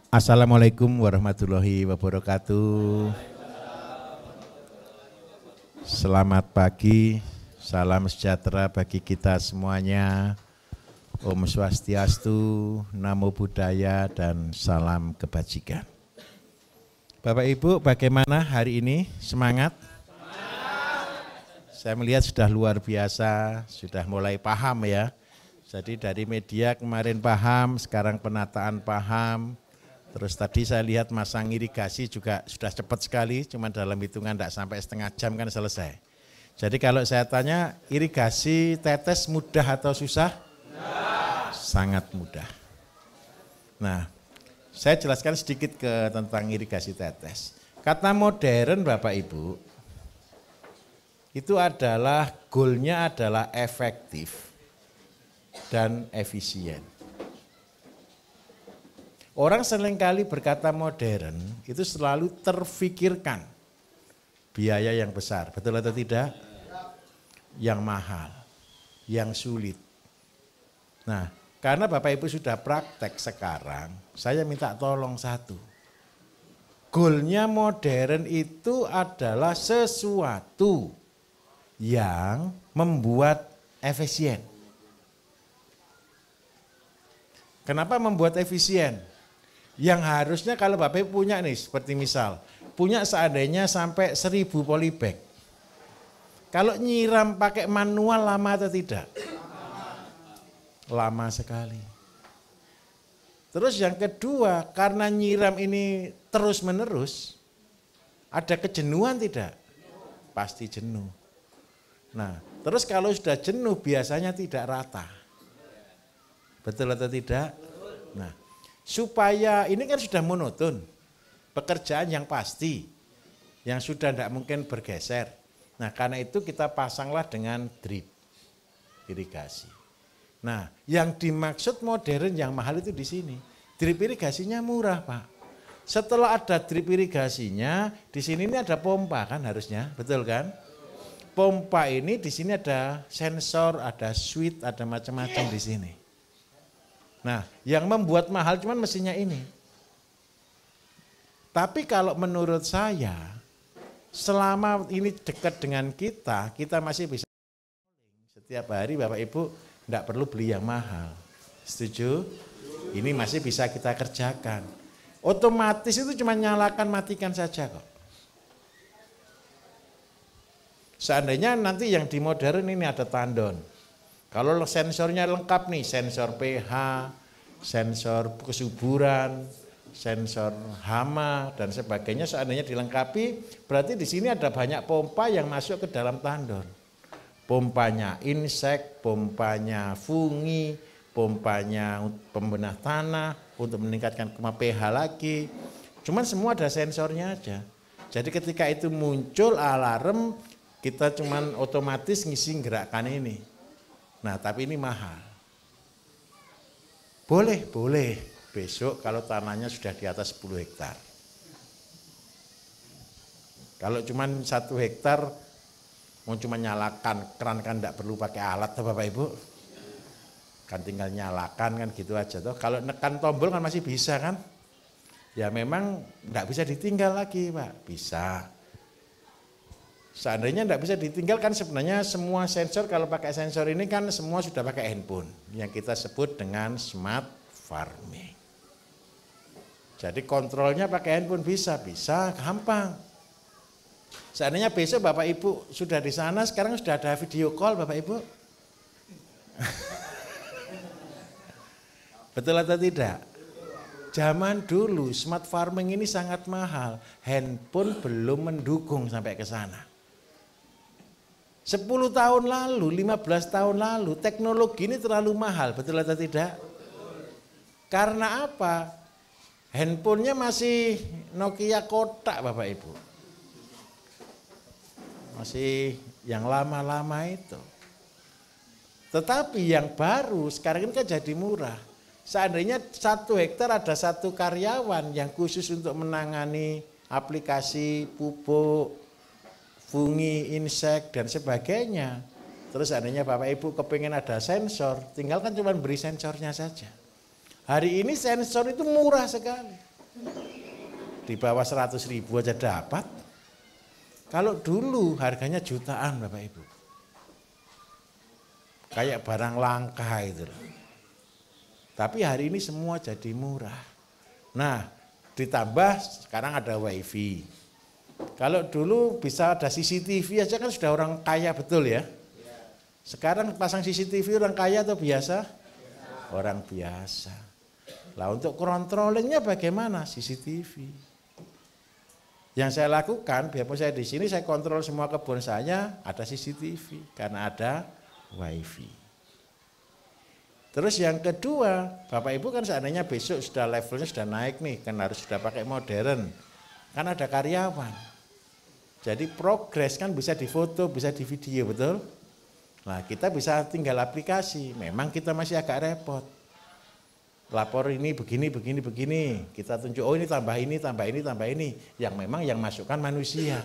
Assalamualaikum warahmatullahi wabarakatuh. Selamat pagi, salam sejahtera bagi kita semuanya. Om Swastiastu, Namo Buddhaya, dan salam kebajikan. Bapak Ibu, bagaimana hari ini? Semangat? Saya melihat sudah luar biasa, sudah mulai paham ya. Jadi dari media kemarin paham, sekarang penataan paham. Terus tadi saya lihat masang irigasi juga sudah cepat sekali, cuma dalam hitungan tidak sampai setengah jam kan selesai. Jadi kalau saya tanya, irigasi tetes mudah atau susah? Sangat mudah. Nah, saya jelaskan sedikit tentang irigasi tetes. Kata modern Bapak Ibu, itu adalah goalnya adalah efektif dan efisien. Orang seringkali berkata modern itu selalu terfikirkan biaya yang besar, betul atau tidak? Yang mahal, yang sulit. Nah, karena Bapak Ibu sudah praktek sekarang, saya minta tolong satu. Goalnya modern itu adalah sesuatu yang membuat efisien. Kenapa membuat efisien? Yang harusnya kalau Bapak Ibu punya nih, seperti misal, punya seandainya sampai 1000 polybag. Kalau nyiram pakai manual lama atau tidak? Lama sekali. Terus yang kedua, karena nyiram ini terus menerus, ada kejenuhan tidak? Pasti jenuh. Nah, terus kalau sudah jenuh biasanya tidak rata. Betul atau tidak? Nah, supaya ini kan sudah monoton, pekerjaan yang pasti, yang sudah tidak mungkin bergeser. Nah karena itu kita pasanglah dengan drip irigasi. Nah yang dimaksud modern yang mahal itu di sini, drip irigasinya murah Pak. Setelah ada drip irigasinya, di sini ini ada pompa kan harusnya, betul kan? Pompa ini di sini ada sensor, ada switch, ada macam-macam di sini. Nah, yang membuat mahal cuman mesinnya ini. Tapi kalau menurut saya, selama ini dekat dengan kita, kita masih bisa setiap hari Bapak Ibu tidak perlu beli yang mahal. Setuju? Ini masih bisa kita kerjakan. Otomatis itu cuma nyalakan matikan saja kok. Seandainya nanti yang di modern ini ada tandon. Kalau sensornya lengkap nih, sensor pH, sensor kesuburan, sensor hama dan sebagainya seandainya dilengkapi, berarti di sini ada banyak pompa yang masuk ke dalam tandon. Pompanya insek, pompanya fungi, pompanya pembenah tanah untuk meningkatkan pH lagi. Cuman semua ada sensornya aja. Jadi ketika itu muncul alarm, kita cuman otomatis ngisi gerakan ini. Nah tapi ini mahal. Boleh, besok kalau tanahnya sudah di atas 10 hektar. Kalau cuma 1 hektar, mau cuma nyalakan keran kan tidak perlu pakai alat Bapak Ibu. Kan tinggal nyalakan kan gitu aja toh. Kalau nekan tombol kan masih bisa kan. Ya memang tidak bisa ditinggal lagi Pak, bisa. Seandainya tidak bisa ditinggalkan sebenarnya semua sensor kalau pakai sensor ini kan semua sudah pakai handphone yang kita sebut dengan smart farming. Jadi kontrolnya pakai handphone bisa gampang. Seandainya besok Bapak Ibu sudah di sana, sekarang sudah ada video call Bapak Ibu. Betul atau tidak? Zaman dulu smart farming ini sangat mahal, handphone belum mendukung sampai ke sana. 10 tahun lalu, 15 tahun lalu, teknologi ini terlalu mahal, betul atau tidak? Karena apa? Handphonenya masih Nokia kotak Bapak Ibu. Masih yang lama-lama itu. Tetapi yang baru sekarang ini kan jadi murah. Seandainya 1 hektar ada 1 karyawan yang khusus untuk menangani aplikasi pupuk, fungi, insek, dan sebagainya. Terus seandainya Bapak Ibu kepengen ada sensor, tinggal kan cuma beri sensornya saja. Hari ini sensor itu murah sekali. Di bawah 100.000 aja dapat. Kalau dulu harganya jutaan Bapak Ibu. Kayak barang langka itu. Tapi hari ini semua jadi murah. Nah, ditambah sekarang ada WiFi. Kalau dulu bisa ada CCTV aja kan sudah orang kaya betul ya. Sekarang pasang CCTV orang kaya atau biasa? Orang biasa. Lah untuk controllingnya bagaimana? CCTV. Yang saya lakukan, biarpun saya di sini saya kontrol semua kebun saya ada CCTV karena ada WiFi. Terus yang kedua, Bapak Ibu kan seandainya besok sudah levelnya sudah naik nih, kan harus sudah pakai modern. Kan ada karyawan. Jadi progres kan bisa difoto, bisa di video, betul? Nah, kita bisa tinggal aplikasi. Memang kita masih agak repot. Lapor ini begini. Kita tunjuk, oh ini tambah ini. Yang memang yang masukkan manusia.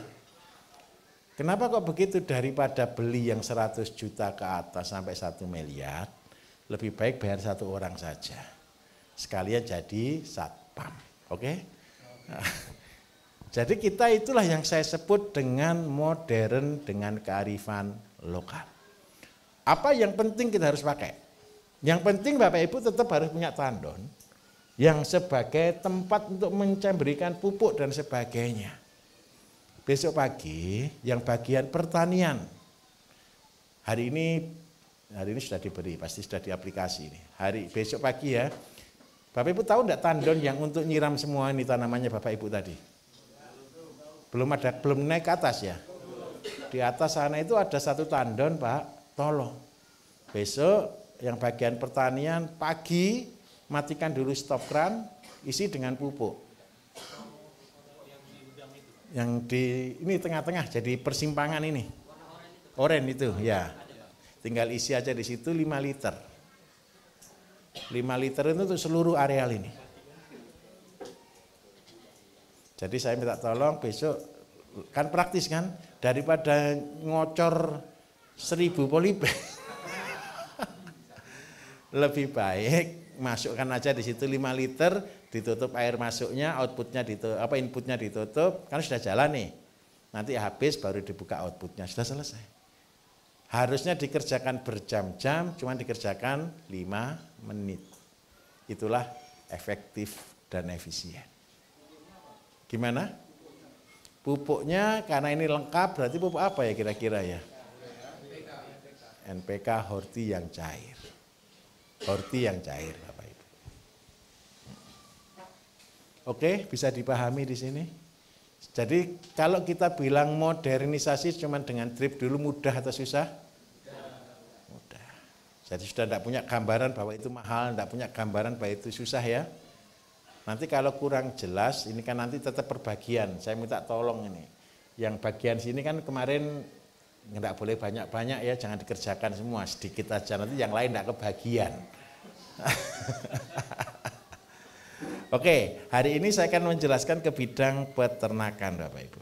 Kenapa kok begitu? Daripada beli yang 100 juta ke atas sampai 1 miliar, lebih baik bayar satu orang saja. Sekalian jadi satpam. Oke? Jadi kita itulah yang saya sebut dengan modern dengan kearifan lokal. Apa yang penting kita harus pakai? Yang penting Bapak Ibu tetap harus punya tandon yang sebagai tempat untuk memberikan pupuk dan sebagainya. Besok pagi yang bagian pertanian, hari ini sudah diberi, pasti sudah di aplikasi ini. Besok pagi ya, Bapak Ibu tahu enggak tandon yang untuk nyiram semua ini tanamannya Bapak Ibu tadi? Belum naik ke atas ya? Di atas sana itu ada satu tandon Pak, tolong. Besok yang bagian pertanian pagi matikan dulu stop kran, isi dengan pupuk. Yang di ini tengah-tengah jadi persimpangan ini. Oren itu ya. Tinggal isi aja di situ 5 liter. 5 liter itu untuk seluruh areal ini. Jadi saya minta tolong besok, kan praktis kan, daripada ngocor 1000 polybag. Lebih baik masukkan aja di situ 5 liter, ditutup air masuknya, inputnya ditutup, kan sudah jalan nih. Nanti habis baru dibuka outputnya, sudah selesai. Harusnya dikerjakan berjam-jam, cuma dikerjakan 5 menit. Itulah efektif dan efisien. Gimana? Pupuknya karena ini lengkap, berarti pupuk apa ya kira-kira ya? NPK Horti yang cair. Horti yang cair, Bapak Ibu. Oke, bisa dipahami di sini. Jadi kalau kita bilang modernisasi cuma dengan drip dulu mudah atau susah? Mudah. Jadi sudah tidak punya gambaran bahwa itu mahal, tidak punya gambaran bahwa itu susah ya. Nanti kalau kurang jelas, ini kan nanti tetap perbagian. Saya minta tolong ini. Yang bagian sini kan kemarin nggak boleh banyak-banyak ya, jangan dikerjakan semua, sedikit aja, nanti yang lain nggak kebagian. Oke, hari ini saya akan menjelaskan ke bidang peternakan Bapak Ibu.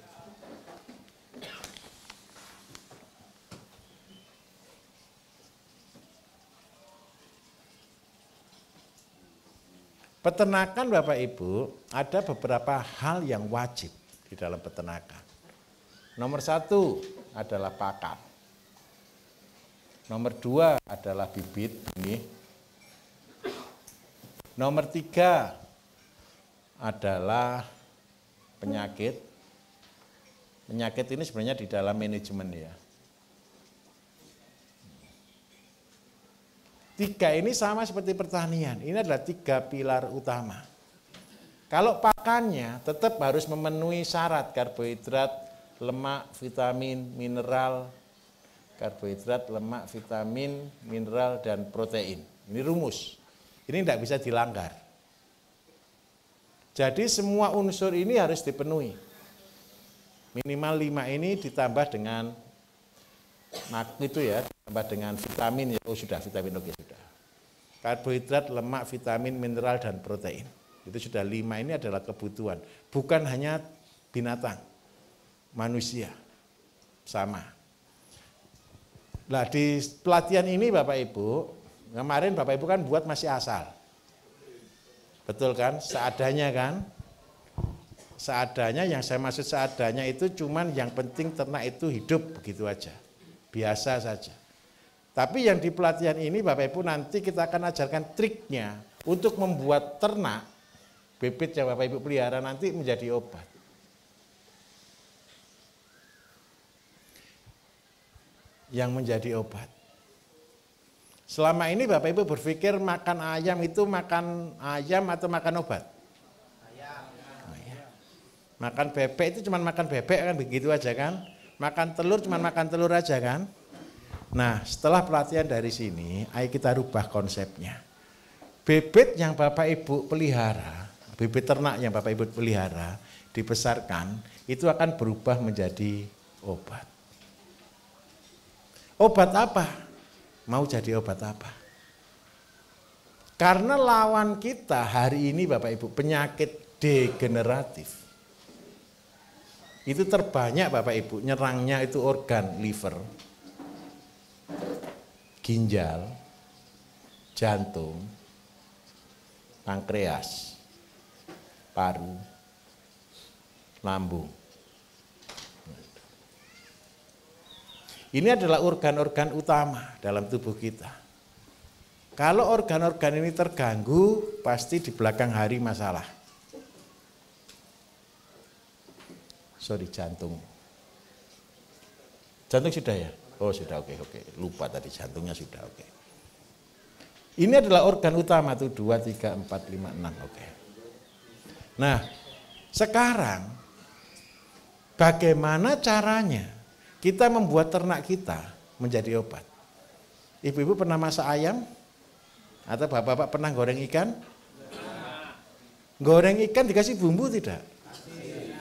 Peternakan Bapak Ibu, ada beberapa hal yang wajib di dalam peternakan. Nomor 1 adalah pakan. Nomor 2 adalah bibit ini. Nomor 3 adalah penyakit. Penyakit ini sebenarnya di dalam manajemen ya. 3 ini sama seperti pertanian. Ini adalah 3 pilar utama. Kalau pakannya tetap harus memenuhi syarat karbohidrat, lemak, vitamin, mineral, karbohidrat, lemak, vitamin, mineral, dan protein. Ini rumus. Ini tidak bisa dilanggar. Jadi semua unsur ini harus dipenuhi. Minimal 5 ini ditambah dengan itu ya, ditambah dengan vitamin. Oh sudah, vitamin oke sudah. Karbohidrat, lemak, vitamin, mineral, dan protein. Itu sudah 5 ini adalah kebutuhan. Bukan hanya binatang. Manusia sama. Nah di pelatihan ini Bapak Ibu, kemarin Bapak Ibu kan buat masih asal. Betul kan? Seadanya kan? seadanya. Yang saya maksud seadanya itu cuman yang penting ternak itu hidup begitu aja, biasa saja. Tapi yang di pelatihan ini Bapak Ibu nanti kita akan ajarkan triknya untuk membuat ternak bibit yang Bapak Ibu pelihara nanti menjadi obat. Yang menjadi obat. Selama ini Bapak Ibu berpikir makan ayam itu makan ayam atau makan obat? Ayam. Oh, ya. Makan bebek itu cuma makan bebek kan begitu aja kan? Makan telur cuma makan telur aja kan? Nah, setelah pelatihan dari sini, ayo kita rubah konsepnya. Bibit yang Bapak Ibu pelihara, bibit ternak yang Bapak Ibu pelihara, dibesarkan, itu akan berubah menjadi obat. Obat apa? Mau jadi obat apa? Karena lawan kita hari ini Bapak Ibu, penyakit degeneratif. Itu terbanyak Bapak Ibu, nyerangnya itu organ liver, ginjal, jantung, pankreas, paru, lambung. Ini adalah organ-organ utama dalam tubuh kita. Kalau organ-organ ini terganggu, pasti di belakang hari masalah. Sorry, jantung. Jantung sudah ya? Oh sudah, oke. Lupa tadi jantungnya sudah, oke. Ini adalah organ utama tuh 2, 3, 4, 5, 6, oke. Nah, sekarang bagaimana caranya kita membuat ternak kita menjadi obat? Ibu-ibu pernah masak ayam? Atau bapak-bapak pernah goreng ikan? Goreng ikan dikasih bumbu tidak?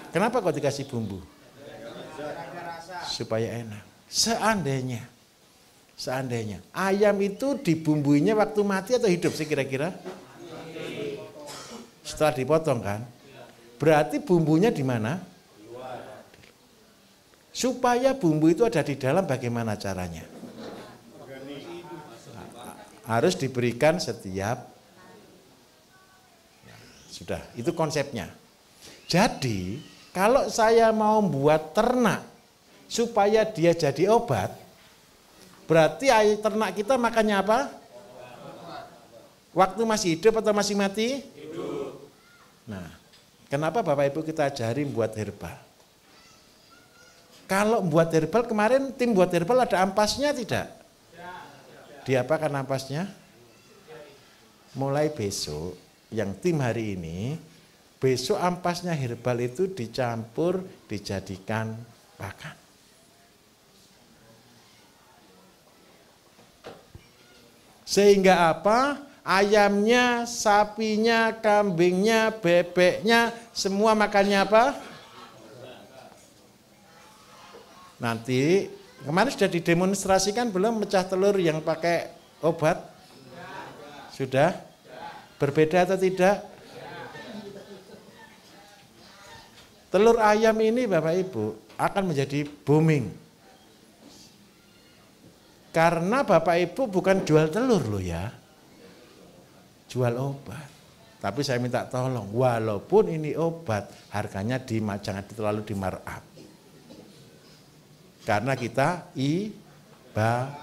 Kenapa kok dikasih bumbu? Supaya enak. Seandainya ayam itu dibumbuinya waktu mati atau hidup sih kira-kira? Setelah dipotong kan? Berarti bumbunya di mana? Supaya bumbu itu ada di dalam, bagaimana caranya? Harus diberikan setiap. Sudah, itu konsepnya. Jadi, kalau saya mau buat ternak supaya dia jadi obat, berarti ternak kita makannya apa? Waktu masih hidup atau masih mati? Hidup. Nah, kenapa Bapak Ibu kita ajari buat herbal? Kalau buat herbal, kemarin tim buat herbal ada ampasnya tidak? Diapakan ampasnya? Mulai besok, yang tim hari ini, besok ampasnya herbal itu dicampur, dijadikan pakan. Sehingga apa? Ayamnya, sapinya, kambingnya, bebeknya, semua makannya apa? Nanti, kemarin sudah didemonstrasikan belum pecah telur yang pakai obat? Sudah? Berbeda atau tidak? Telur ayam ini Bapak Ibu akan menjadi booming. Karena Bapak Ibu bukan jual telur loh ya. Jual obat. Tapi saya minta tolong, walaupun ini obat, harganya jangan terlalu di-markup. Karena kita ibadah.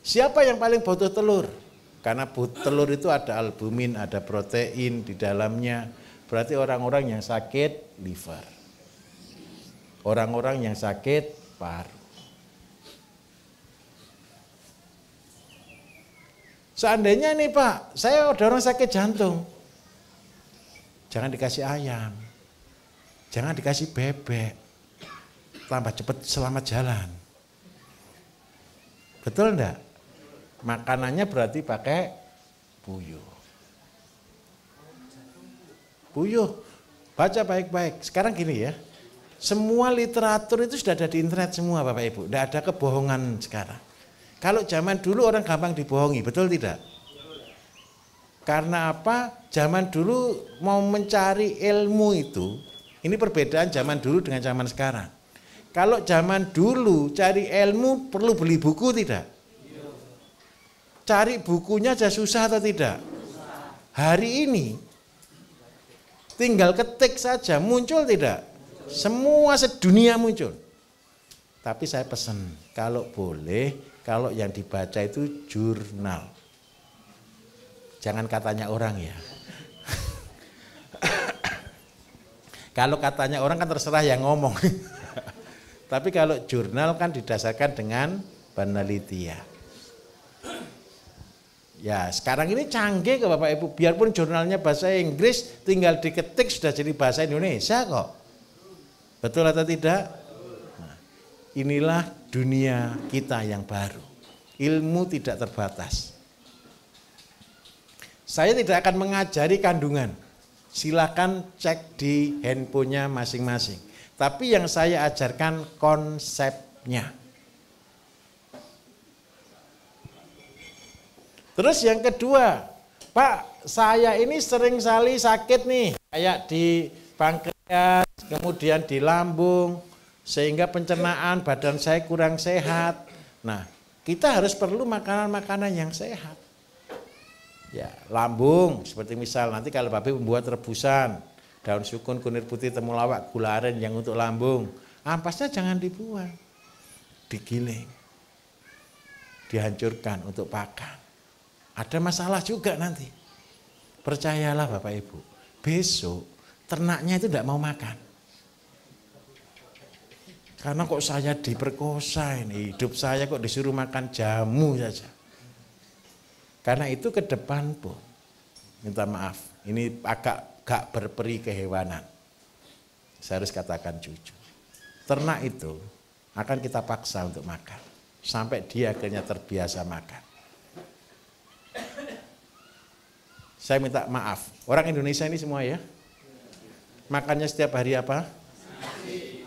Siapa yang paling butuh telur? Karena telur itu ada albumin, ada protein di dalamnya. Berarti orang-orang yang sakit liver. Orang-orang yang sakit paru. Seandainya nih Pak, saya ada orang sakit jantung. Jangan dikasih ayam. Jangan dikasih bebek, tambah cepat selamat jalan. Betul enggak? Makanannya berarti pakai puyuh. Puyuh, baca baik-baik. Sekarang gini ya, semua literatur itu sudah ada di internet semua Bapak Ibu. Tidak ada kebohongan sekarang. Kalau zaman dulu orang gampang dibohongi, betul tidak? Karena apa? Zaman dulu mau mencari ilmu itu, ini perbedaan zaman dulu dengan zaman sekarang. Kalau zaman dulu cari ilmu perlu beli buku tidak? Cari bukunya aja susah atau tidak? Hari ini Tinggal ketik saja, muncul tidak? Semua sedunia muncul. Tapi saya pesan, kalau boleh, kalau yang dibaca itu jurnal. Jangan katanya orang ya. Kalau katanya orang kan terserah yang ngomong. Tapi kalau jurnal kan didasarkan dengan penelitian. Ya sekarang ini canggih ke Bapak Ibu, biarpun jurnalnya bahasa Inggris, tinggal diketik sudah jadi bahasa Indonesia kok. Betul atau tidak? Nah, inilah dunia kita yang baru. Ilmu tidak terbatas. Saya tidak akan mengajari kandungan. Silakan cek di handphonenya masing-masing. Tapi yang saya ajarkan konsepnya. Terus yang kedua, Pak, saya ini sering sekali sakit nih, kayak di pankreas, kemudian di lambung, sehingga pencernaan badan saya kurang sehat. Nah, kita harus perlu makanan-makanan yang sehat. Ya, lambung, seperti misal nanti kalau Bapak membuat rebusan, daun sukun, kunir putih, temulawak, gula aren yang untuk lambung, ampasnya jangan dibuang, digiling, dihancurkan untuk pakan. Ada masalah juga nanti. Percayalah Bapak Ibu, besok ternaknya itu tidak mau makan. Karena kok saya diperkosa ini, hidup saya kok disuruh makan jamu saja. Karena itu ke depan pun, minta maaf, ini agak gak berperi kehewanan. Saya harus katakan jujur. Ternak itu akan kita paksa untuk makan. Sampai dia akhirnya terbiasa makan. Saya minta maaf, orang Indonesia ini semua ya, makannya setiap hari apa? Nasi.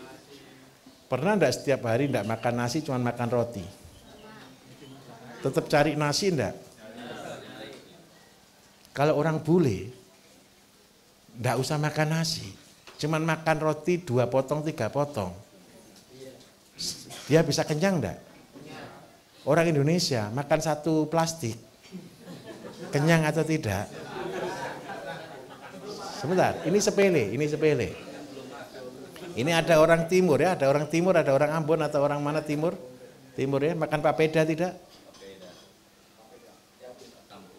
Pernah enggak setiap hari enggak makan nasi, cuma makan roti? Tetap cari nasi enggak? Kalau orang bule, enggak usah makan nasi, cuma makan roti 2 potong, 3 potong. Dia bisa kenyang enggak? Orang Indonesia makan 1 plastik, kenyang atau tidak? Sebentar, ini sepele, ini sepele. Ini ada orang timur ya, ada orang timur, ada orang Ambon atau orang mana timur? Timur ya, makan papeda tidak?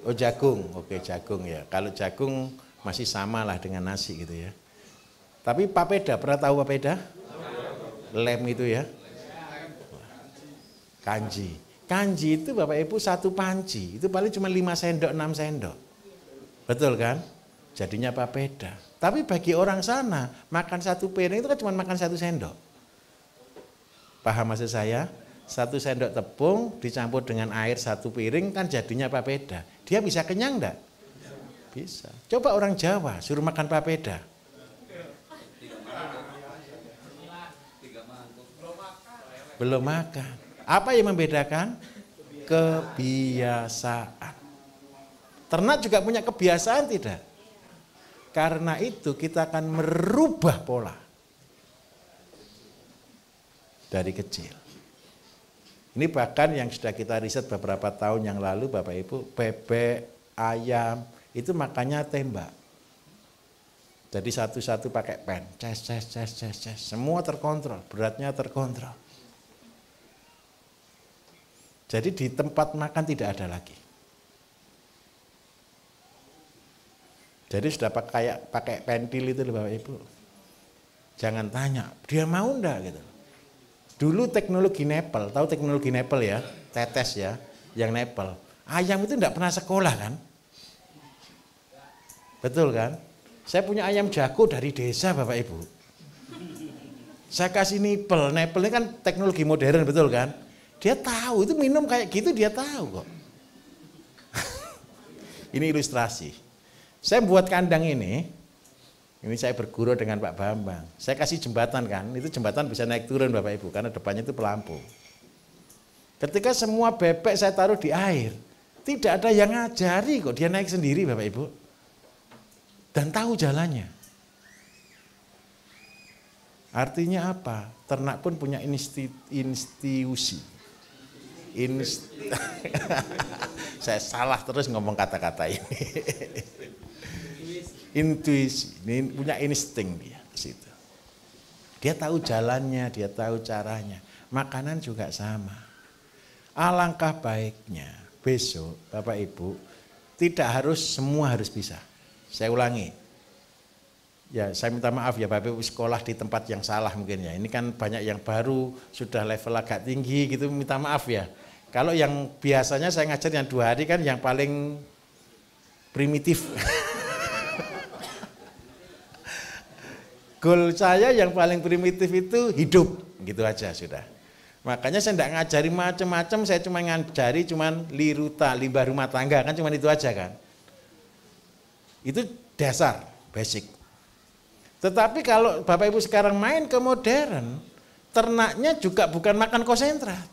Oh jagung, oke jagung ya. Kalau jagung masih sama lah dengan nasi gitu ya. Tapi papeda, pernah tahu papeda? Lem itu ya. Kanji. Kanji itu Bapak Ibu 1 panci, itu paling cuma 5 sendok, 6 sendok. Betul kan? Jadinya papeda. Tapi bagi orang sana, makan 1 piring itu kan cuma makan 1 sendok. Paham maksud saya? 1 sendok tepung dicampur dengan air 1 piring kan jadinya papeda. Dia bisa kenyang enggak? Bisa. Coba orang Jawa suruh makan papeda. Belum makan. Apa yang membedakan? Kebiasaan. Ternak juga punya kebiasaan tidak? Karena itu kita akan merubah pola dari kecil. Ini bahkan yang sudah kita riset beberapa tahun yang lalu Bapak Ibu, bebek, ayam, itu makannya tembak. Jadi satu-satu pakai pen, ces, semua terkontrol, beratnya terkontrol. Jadi di tempat makan tidak ada lagi. Jadi sudah pakai pentil itu loh Bapak Ibu. Jangan tanya, dia mau enggak gitu. Dulu teknologi nepel, tahu teknologi nepel ya? Tetes ya, yang nepel. Ayam itu enggak pernah sekolah kan? Betul kan? Saya punya ayam jago dari desa Bapak Ibu. Saya kasih nipel, nepel ini kan teknologi modern betul kan? Dia tahu, itu minum kayak gitu dia tahu kok. Ini ilustrasi. Saya buat kandang ini saya berguru dengan Pak Bambang. Saya kasih jembatan kan, itu jembatan bisa naik turun Bapak Ibu, karena depannya itu pelampung. Ketika semua bebek saya taruh di air, tidak ada yang ngajari kok, dia naik sendiri Bapak Ibu. Dan tahu jalannya. Artinya apa? Ternak pun punya institusi. Saya salah terus ngomong kata-kata ini. intuisi, punya insting dia ke situ. Dia tahu jalannya, dia tahu caranya. Makanan juga sama. Alangkah baiknya besok Bapak Ibu semua harus bisa. Saya ulangi. Ya, saya minta maaf ya Bapak Ibu sekolah di tempat yang salah mungkin ya. Ini kan banyak yang baru sudah level agak tinggi gitu, minta maaf ya. Kalau yang biasanya saya ngajar yang 2 hari kan yang paling primitif. Goal saya yang paling primitif itu hidup, gitu aja sudah. Makanya saya tidak ngajari macam-macam, saya cuma ngajari cuman limbah rumah tangga, kan cuma itu aja kan. Itu dasar, basic. Tetapi kalau Bapak Ibu sekarang main ke modern, ternaknya juga bukan makan konsentrat.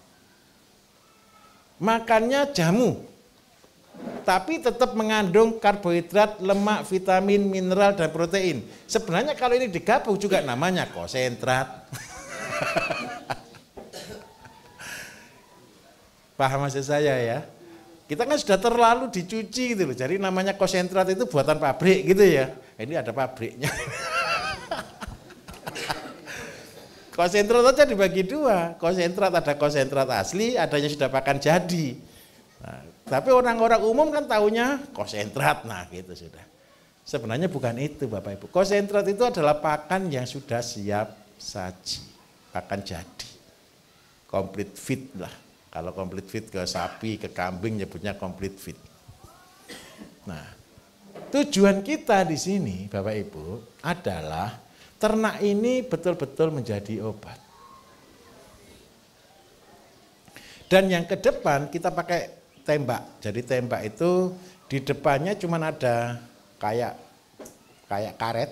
Makannya jamu. Tapi tetap mengandung karbohidrat, lemak, vitamin, mineral, dan protein. Sebenarnya kalau ini digabung juga namanya konsentrat. Paham maksud saya ya? Kita kan sudah terlalu dicuci gitu loh. Jadi namanya konsentrat itu buatan pabrik gitu ya. Ini ada pabriknya. Konsentrat aja dibagi 2. Konsentrat ada konsentrat asli, adanya sudah pakan jadi. Nah, tapi orang-orang umum kan taunya konsentrat, nah gitu sudah. Sebenarnya bukan itu Bapak Ibu. Konsentrat itu adalah pakan yang sudah siap saji, pakan jadi. Complete feed lah. Kalau complete feed ke sapi, ke kambing nyebutnya complete feed. Nah, tujuan kita di sini Bapak Ibu adalah ternak ini betul-betul menjadi obat. Dan yang ke depan kita pakai tembak. Jadi tembak itu di depannya cuma ada kayak karet.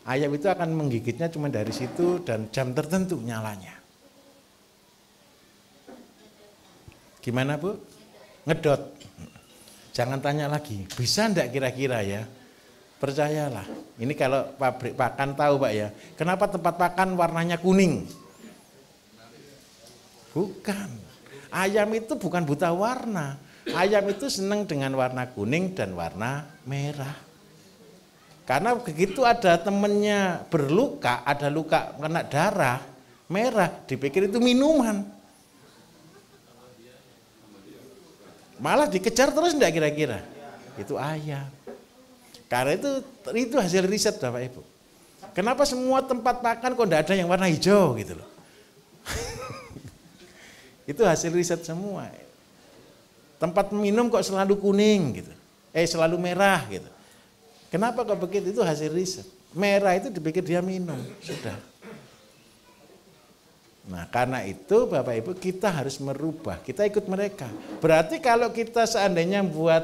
Ayam itu akan menggigitnya cuma dari situ dan jam tertentu nyalanya. Gimana Bu? Ngedot. Jangan tanya lagi, bisa enggak kira-kira ya? Percayalah, ini kalau pabrik pakan tahu Pak ya, kenapa tempat pakan warnanya kuning? Bukan, ayam itu bukan buta warna, ayam itu senang dengan warna kuning dan warna merah. Karena begitu ada temennya berluka, ada luka kena darah, merah, dipikir itu minuman. Malah dikejar terus enggak kira-kira? Itu ayam. Karena itu hasil riset Bapak Ibu. Kenapa semua tempat makan kok enggak ada yang warna hijau gitu loh. Itu hasil riset semua. Tempat minum kok selalu kuning gitu. Selalu merah gitu. Kenapa kok begitu? Itu hasil riset. Merah itu dipikir dia minum, sudah. Nah, karena itu Bapak Ibu kita harus merubah, kita ikut mereka. Berarti kalau kita seandainya buat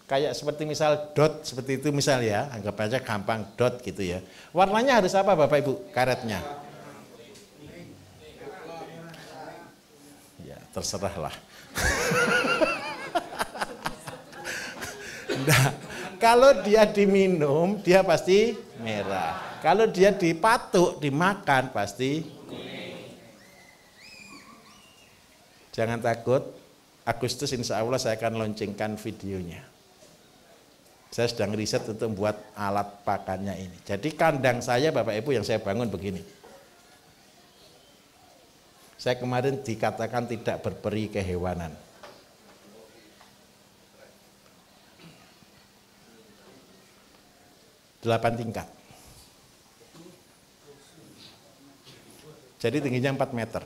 kayak seperti misal dot seperti itu misal ya, anggap aja gampang dot gitu ya. Warnanya harus apa Bapak Ibu karetnya? Ya terserahlah. Nah, kalau dia diminum dia pasti merah. Kalau dia dipatuk, dimakan pasti kuning. Jangan takut, Agustus insya Allah saya akan launchingkan videonya. Saya sedang riset untuk membuat alat pakannya ini. Jadi kandang saya Bapak Ibu yang saya bangun begini. Saya kemarin dikatakan tidak berperi kehewanan. Delapan tingkat. Jadi tingginya 4 meter.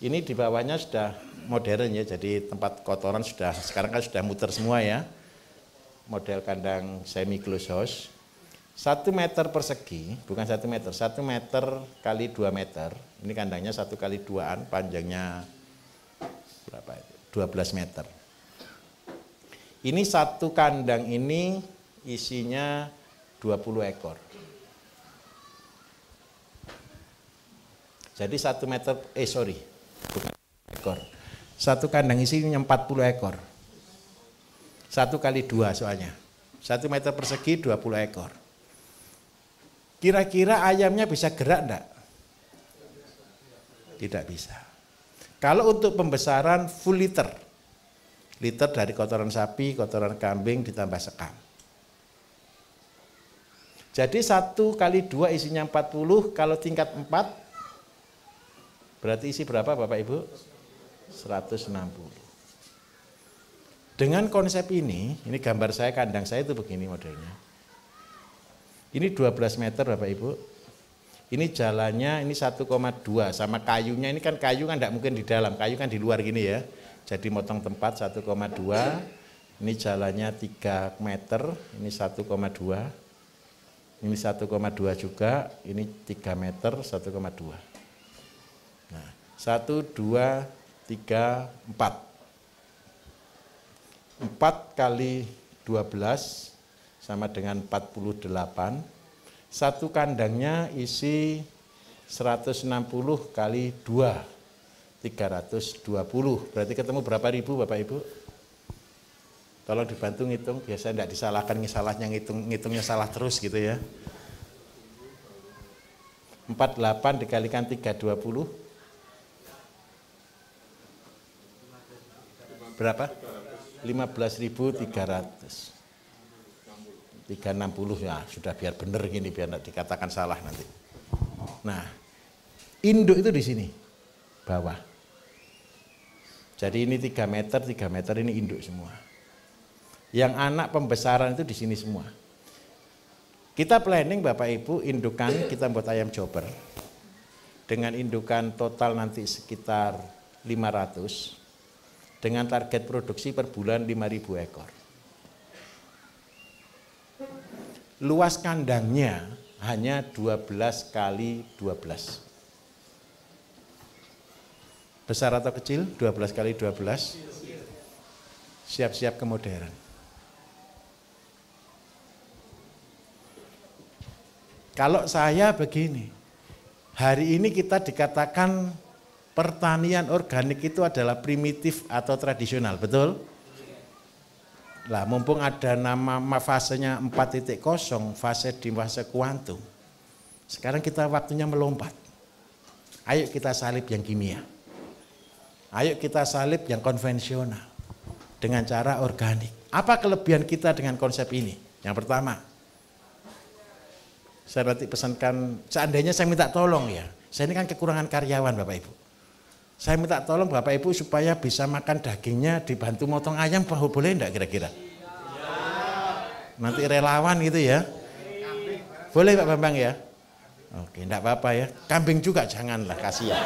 Ini di bawahnya sudah modern ya, jadi tempat kotoran sudah, sekarang kan sudah muter semua ya. Model kandang semi close house 1 meter persegi, bukan 1 meter, 1 meter kali 2 meter. Ini kandangnya 1 kali 2-an, panjangnya berapa itu? 12 meter. Ini satu kandang ini isinya 20 ekor. Jadi 1 meter, bukan ekor. Satu kandang isinya 40 ekor. 1 kali 2 soalnya. 1 meter persegi 20 ekor. Kira-kira ayamnya bisa gerak enggak? Tidak bisa. Kalau untuk pembesaran full liter. Liter dari kotoran sapi, kotoran kambing ditambah sekam. Jadi 1 kali 2 isinya 40, kalau tingkat 4 berarti isi berapa Bapak Ibu? 160. Dengan konsep ini gambar saya, kandang saya itu begini modelnya. Ini 12 meter Bapak Ibu. Ini jalannya ini 1,2 sama kayunya, ini kan kayu kan tidak mungkin di dalam, kayu kan di luar gini ya. Jadi motong tempat 1,2, ini jalannya 3 meter, ini 1,2. Ini 1,2 juga, ini 3 meter, 1,2. Nah, 1, 2, 3, 4. 4 kali 12 sama dengan 48. Satu kandangnya isi 160 kali 2, 320. Berarti ketemu berapa ribu Bapak Ibu? Tolong dibantu ngitung, biasa tidak disalahkan, salahnya ngitungnya salah terus gitu ya. 48 dikalikan 320 berapa? 15.300. 360 ya, sudah biar benar gini, biar tidak dikatakan salah nanti. Nah, induk itu di sini bawah. Jadi ini 3 meter, 3 meter ini induk semua. Yang anak pembesaran itu di sini semua. Kita planning Bapak Ibu indukan, kita buat ayam chopper dengan indukan total nanti sekitar 500 dengan target produksi per bulan 5.000 ekor. Luas kandangnya hanya 12 kali 12. Besar atau kecil? 12 kali 12. Siap-siap ke modern. Kalau saya begini, hari ini kita dikatakan pertanian organik itu adalah primitif atau tradisional, betul? Lah, mumpung ada nama fasenya 4.0, fase di fase kuantum. Sekarang kita waktunya melompat. Ayo kita salib yang kimia. Ayo kita salib yang konvensional dengan cara organik. Apa kelebihan kita dengan konsep ini? Yang pertama, saya nanti pesankan, seandainya saya minta tolong ya, saya ini kan kekurangan karyawan Bapak Ibu. Saya minta tolong Bapak Ibu supaya bisa makan dagingnya dibantu motong ayam, boleh enggak kira-kira? Nanti relawan gitu ya. Boleh Pak Bambang ya? Oke, enggak apa-apa ya. Kambing juga janganlah, kasihan.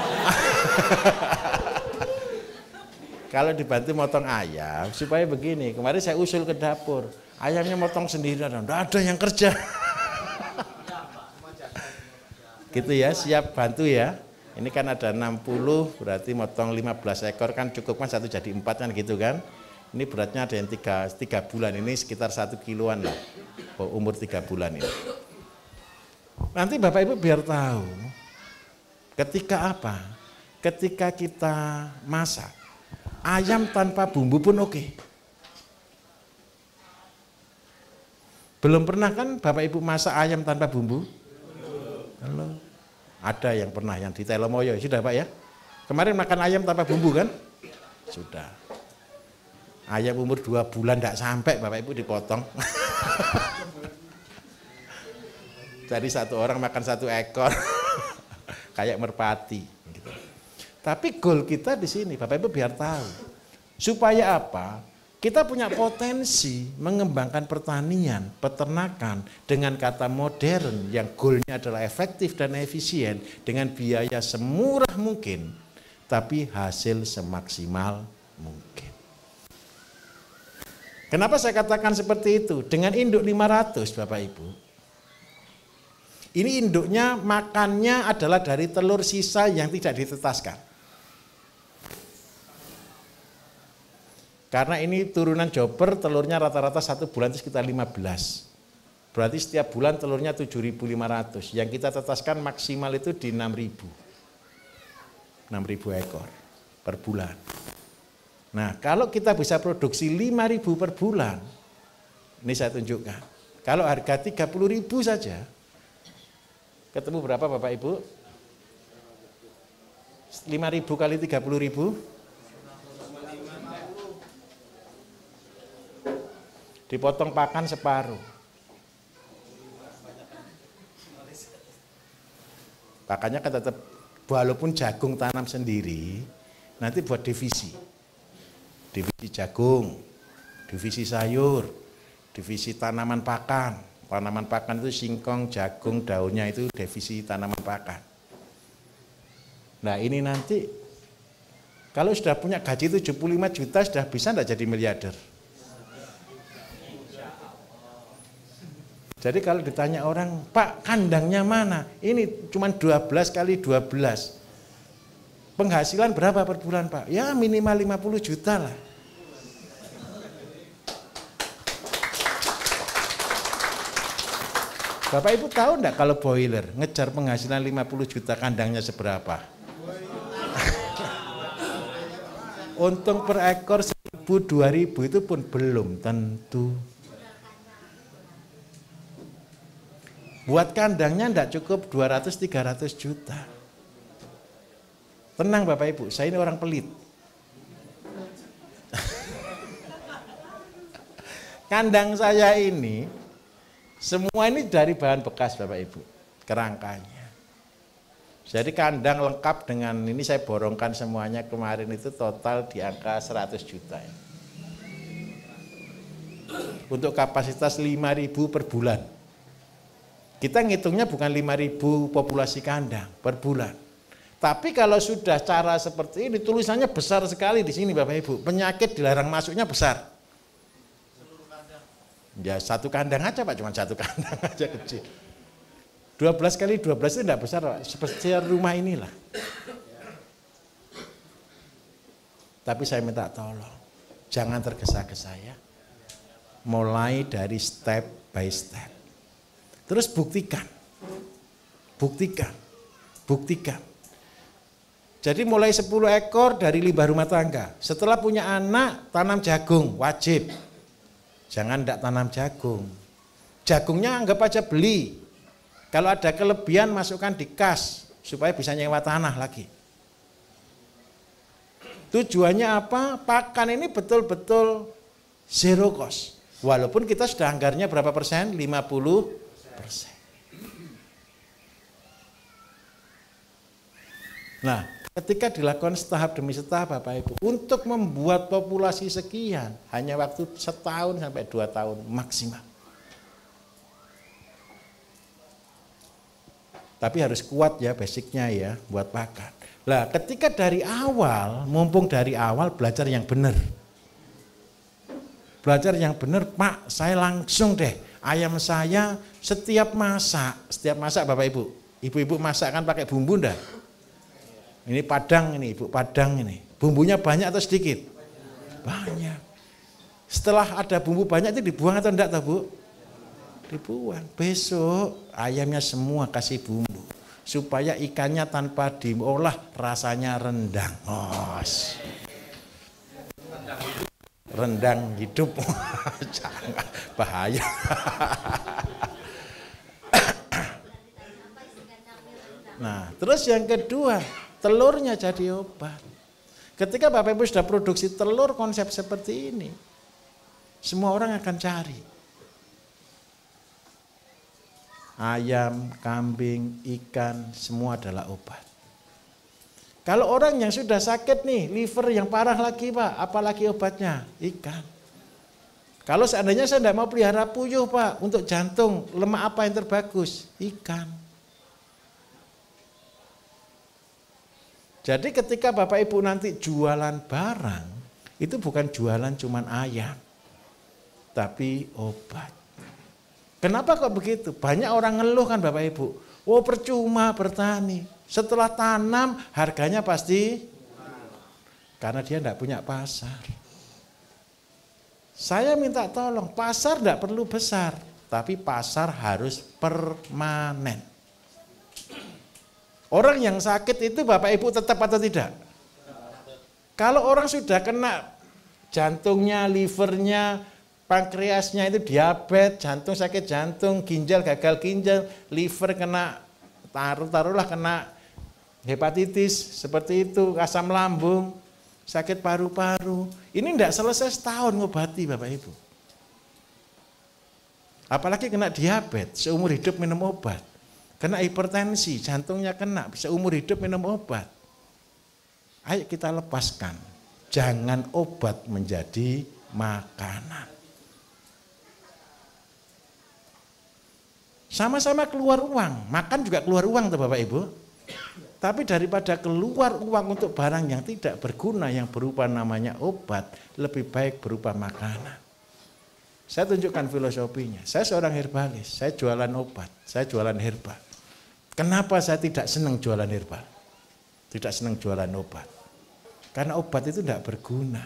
Kalau dibantu motong ayam, supaya begini, kemarin saya usul ke dapur, ayamnya motong sendiri, enggak ada yang kerja. Gitu ya, siap bantu ya. Ini kan ada 60, berarti motong 15 ekor kan cukup kan 1 jadi 4 kan gitu kan. Ini beratnya ada yang 3 bulan, ini sekitar 1 kiloan lah, umur 3 bulan ini. Nanti Bapak Ibu biar tahu, ketika apa? Ketika kita masak, ayam tanpa bumbu pun oke. Belum pernah kan Bapak Ibu masak ayam tanpa bumbu? Halo. Ada yang pernah yang di Telomoyo, sudah Pak ya? Kemarin makan ayam tanpa bumbu kan? Sudah. Ayam umur 2 bulan tidak sampai Bapak Ibu dipotong. Jadi 1 orang makan 1 ekor. Kayak merpati gitu. Tapi goal kita di sini Bapak Ibu biar tahu. Supaya apa? Kita punya potensi mengembangkan pertanian, peternakan dengan kata modern yang goalnya adalah efektif dan efisien dengan biaya semurah mungkin, tapi hasil semaksimal mungkin. Kenapa saya katakan seperti itu? Dengan induk 500 Bapak Ibu, ini induknya makannya adalah dari telur sisa yang tidak ditetaskan. Karena ini turunan jobber, telurnya rata-rata 1 bulan itu sekitar 15. Berarti setiap bulan telurnya 7.500. Yang kita tetaskan maksimal itu di 6.000 ekor per bulan. Nah, kalau kita bisa produksi 5.000 per bulan, ini saya tunjukkan. Kalau harga 30.000 saja, ketemu berapa Bapak Ibu? 5.000 kali 30.000. Dipotong pakan separuh. Makanya kan tetap walaupun jagung tanam sendiri, nanti buat divisi. Divisi jagung, divisi sayur, divisi tanaman pakan. Tanaman pakan itu singkong, jagung, daunnya itu divisi tanaman pakan. Nah ini nanti kalau sudah punya gaji 75 juta sudah bisa enggak jadi miliarder? Jadi kalau ditanya orang, Pak kandangnya mana? Ini cuma 12 kali 12. Penghasilan berapa per bulan Pak? Ya minimal 50 juta lah. Bapak Ibu tahu enggak kalau boiler ngejar penghasilan 50 juta kandangnya seberapa? Untung per ekor 1.000, 2.000 itu pun belum tentu. Buat kandangnya enggak cukup 200-300 juta. Tenang Bapak Ibu, saya ini orang pelit. Kandang saya ini, semua ini dari bahan bekas Bapak Ibu, kerangkanya. Jadi kandang lengkap dengan ini saya borongkan semuanya kemarin itu total di angka 100 juta. Untuk kapasitas 5.000 per bulan. Kita ngitungnya bukan 5.000 populasi kandang per bulan. Tapi kalau sudah cara seperti ini, tulisannya besar sekali di sini Bapak Ibu. Penyakit dilarang masuknya besar. Ya satu kandang aja Pak, cuma satu kandang aja kecil. 12 kali 12 itu tidak besar Pak, seperti rumah inilah. Tapi saya minta tolong, jangan tergesa-gesa ya. Mulai dari step by step. Terus buktikan. Jadi mulai 10 ekor dari limbah rumah tangga. Setelah punya anak, tanam jagung, wajib. Jangan tidak tanam jagung. Jagungnya anggap aja beli. Kalau ada kelebihan masukkan di kas, supaya bisa nyewa tanah lagi. Tujuannya apa? Pakan ini betul-betul zero cost. Walaupun kita sudah anggarnya berapa persen? 50%. Nah, ketika dilakukan setahap demi setahap Bapak Ibu, untuk membuat populasi sekian, hanya waktu 1 tahun sampai 2 tahun maksimal. Tapi harus kuat ya basicnya ya, buat pakan. Nah, ketika dari awal, mumpung dari awal belajar yang benar. Belajar yang benar, Pak, saya langsung deh, ayam saya setiap masak Bapak Ibu. Ibu-ibu masak kan pakai bumbu enggak? Ini padang ini, Ibu padang ini. Bumbunya banyak atau sedikit? Banyak. Setelah ada bumbu banyak itu dibuang atau enggak, Bu? Dibuang. Besok ayamnya semua kasih bumbu. Supaya ikannya tanpa diolah rasanya rendang. Rendang hidup. Jangan, bahaya. Nah, terus yang kedua, telurnya jadi obat. Ketika Bapak Ibu sudah produksi telur konsep seperti ini, semua orang akan cari. Ayam, kambing, ikan, semua adalah obat. Kalau orang yang sudah sakit nih, liver yang parah lagi Pak, apalagi obatnya? Ikan. Kalau seandainya saya tidak mau pelihara puyuh Pak, untuk jantung, lemak apa yang terbagus? Ikan. Jadi ketika Bapak Ibu nanti jualan barang, itu bukan jualan cuman ayam, tapi obat. Kenapa kok begitu? Banyak orang ngeluh kan Bapak Ibu. Oh percuma bertani. Setelah tanam harganya pasti karena dia tidak punya pasar. Saya minta tolong, pasar tidak perlu besar, tapi pasar harus permanen. Orang yang sakit itu Bapak Ibu tetap atau tidak? Kalau orang sudah kena jantungnya, livernya, pankreasnya itu diabetes, jantung sakit jantung, ginjal gagal ginjal, liver kena taruhlah kena hepatitis seperti itu, asam lambung, sakit paru-paru. Ini tidak selesai setahun ngobati Bapak Ibu. Apalagi kena diabetes, seumur hidup minum obat. kena hipertensi, jantungnya kena, bisa umur hidup minum obat. Ayo kita lepaskan, jangan obat menjadi makanan. Sama-sama keluar uang, makan juga keluar uang tuh Bapak Ibu. Tapi daripada keluar uang untuk barang yang tidak berguna, yang berupa namanya obat, lebih baik berupa makanan. Saya tunjukkan filosofinya, saya seorang herbalis, saya jualan obat, saya jualan herbal. Kenapa saya tidak senang jualan herbal? Tidak senang jualan obat? Karena obat itu tidak berguna.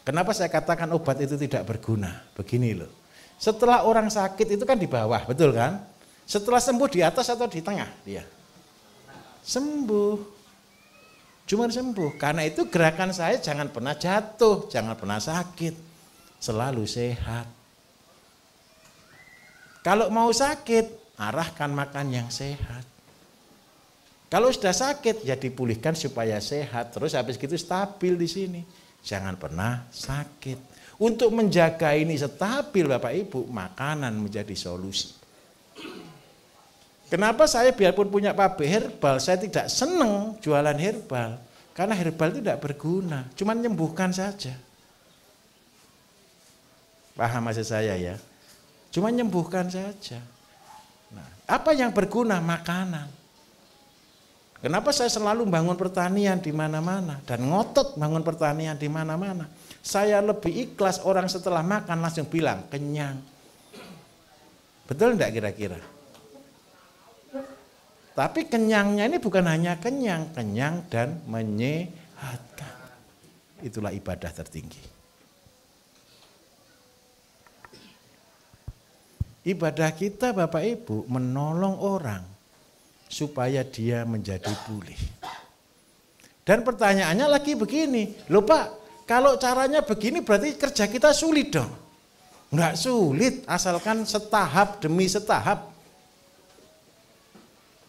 Kenapa saya katakan obat itu tidak berguna? Begini loh. Setelah orang sakit itu kan di bawah, betul kan? Setelah sembuh di atas atau di tengah dia? Sembuh. Cuma sembuh. Karena itu gerakan saya jangan pernah jatuh, jangan pernah sakit. Selalu sehat. Kalau mau sakit, arahkan makan yang sehat. Kalau sudah sakit, ya dipulihkan supaya sehat. Terus habis gitu stabil di sini. Jangan pernah sakit. Untuk menjaga ini stabil Bapak Ibu, makanan menjadi solusi. Kenapa saya biarpun punya pabrik herbal, saya tidak senang jualan herbal. Karena herbal itu tidak berguna, cuma menyembuhkan saja. Paham maksud saya ya? Cuma menyembuhkan saja. Nah, apa yang berguna? Makanan. Kenapa saya selalu bangun pertanian di mana-mana dan ngotot bangun pertanian di mana-mana? Saya lebih ikhlas orang setelah makan langsung bilang kenyang. Betul enggak kira-kira? Tapi kenyangnya ini bukan hanya kenyang, kenyang dan menyehatkan. Itulah ibadah tertinggi. Ibadah kita Bapak Ibu menolong orang supaya dia menjadi pulih. Dan pertanyaannya lagi begini, loh Pak, kalau caranya begini berarti kerja kita sulit dong. Enggak sulit, asalkan setahap demi setahap.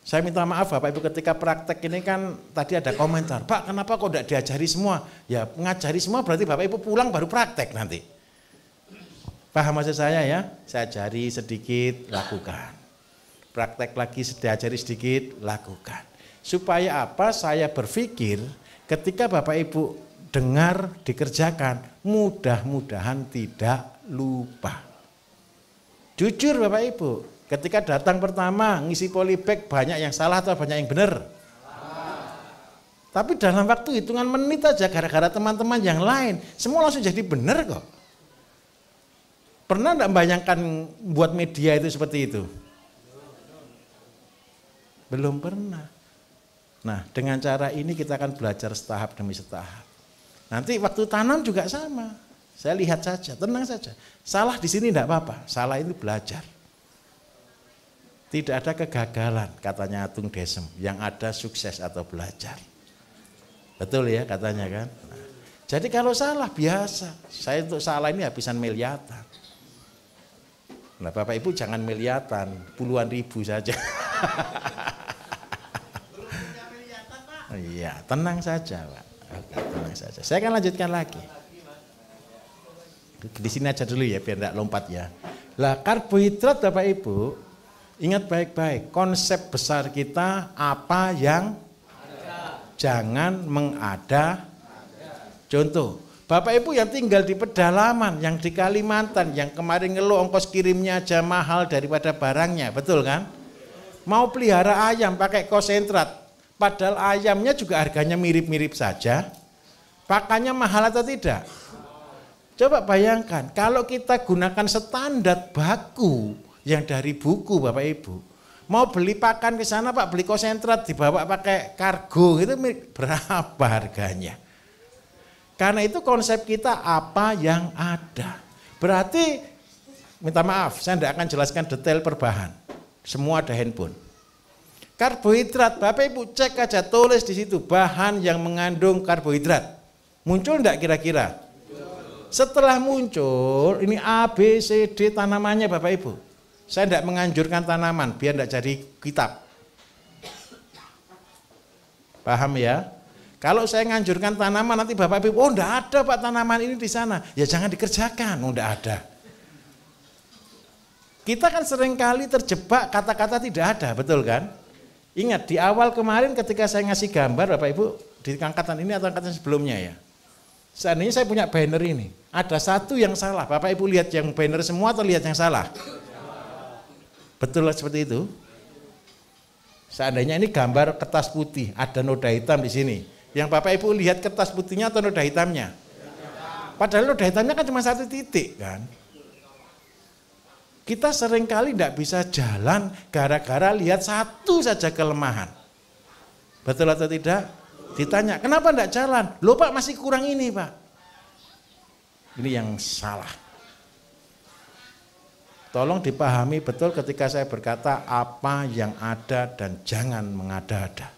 Saya minta maaf Bapak Ibu ketika praktek ini kan tadi ada komentar, Pak kenapa kok enggak diajari semua? Ya ngajari semua berarti Bapak Ibu pulang baru praktek nanti. Paham maksud saya ya? Saya ajari sedikit, lakukan. Praktek lagi, diajari sedikit, lakukan. Supaya apa? Saya berpikir ketika Bapak Ibu dengar, dikerjakan, mudah-mudahan tidak lupa. Jujur Bapak Ibu, ketika datang pertama ngisi polybag banyak yang salah atau banyak yang benar? Tapi dalam waktu hitungan menit aja gara-gara teman-teman yang lain, semua langsung jadi benar kok. Pernah enggak membayangkan buat media itu seperti itu? Belum pernah. Nah, dengan cara ini kita akan belajar setahap demi setahap. Nanti waktu tanam juga sama. Saya lihat saja, tenang saja. Salah di sini enggak apa-apa, salah itu belajar. Tidak ada kegagalan, katanya Atung Desem, yang ada sukses atau belajar. Betul ya katanya kan? Nah, jadi kalau salah biasa, saya untuk salah ini habisan miliatan. Nah Bapak Ibu jangan miliatan, puluhan ribu saja. Iya, tenang saja Pak. Oke, tenang saja. Saya akan lanjutkan lagi. Di sini aja dulu ya, biar tidak lompat ya. Lah karbohidrat Bapak Ibu, ingat baik-baik, konsep besar kita apa yang ada. Jangan mengada. Contoh, Bapak Ibu yang tinggal di pedalaman, yang di Kalimantan, yang kemarin ngeluh ongkos kirimnya aja mahal daripada barangnya, betul kan? Mau pelihara ayam pakai konsentrat, padahal ayamnya juga harganya mirip-mirip saja, pakannya mahal atau tidak? Coba bayangkan, kalau kita gunakan standar baku yang dari buku Bapak Ibu, mau beli pakan ke sana Pak, beli konsentrat dibawa pakai kargo, itu berapa harganya? Karena itu konsep kita apa yang ada. Berarti, minta maaf, saya tidak akan jelaskan detail per bahan. Semua ada handphone. Karbohidrat, Bapak Ibu cek aja, tulis di situ bahan yang mengandung karbohidrat. Muncul enggak kira-kira? Setelah muncul, ini A, B, C, D tanamannya Bapak Ibu. Saya tidak menganjurkan tanaman, biar tidak jadi kitab. Paham ya? Kalau saya nganjurkan tanaman, nanti Bapak Ibu, oh enggak ada Pak tanaman ini di sana. Ya jangan dikerjakan, oh enggak ada. Kita kan seringkali terjebak kata-kata tidak ada, betul kan? Ingat di awal kemarin ketika saya ngasih gambar Bapak Ibu di angkatan ini atau angkatan sebelumnya ya. Seandainya saya punya banner ini, ada satu yang salah. Bapak Ibu lihat yang banner semua atau lihat yang salah? Betul seperti itu? Seandainya ini gambar kertas putih, ada noda hitam di sini. Yang Bapak Ibu lihat kertas putihnya atau noda hitamnya? Padahal noda hitamnya kan cuma satu titik kan. Kita seringkali tidak bisa jalan gara-gara lihat satu saja kelemahan. Betul atau tidak? Ditanya, kenapa tidak jalan? Loh Pak masih kurang ini Pak. Ini yang salah. Tolong dipahami betul ketika saya berkata apa yang ada dan jangan mengada-ada.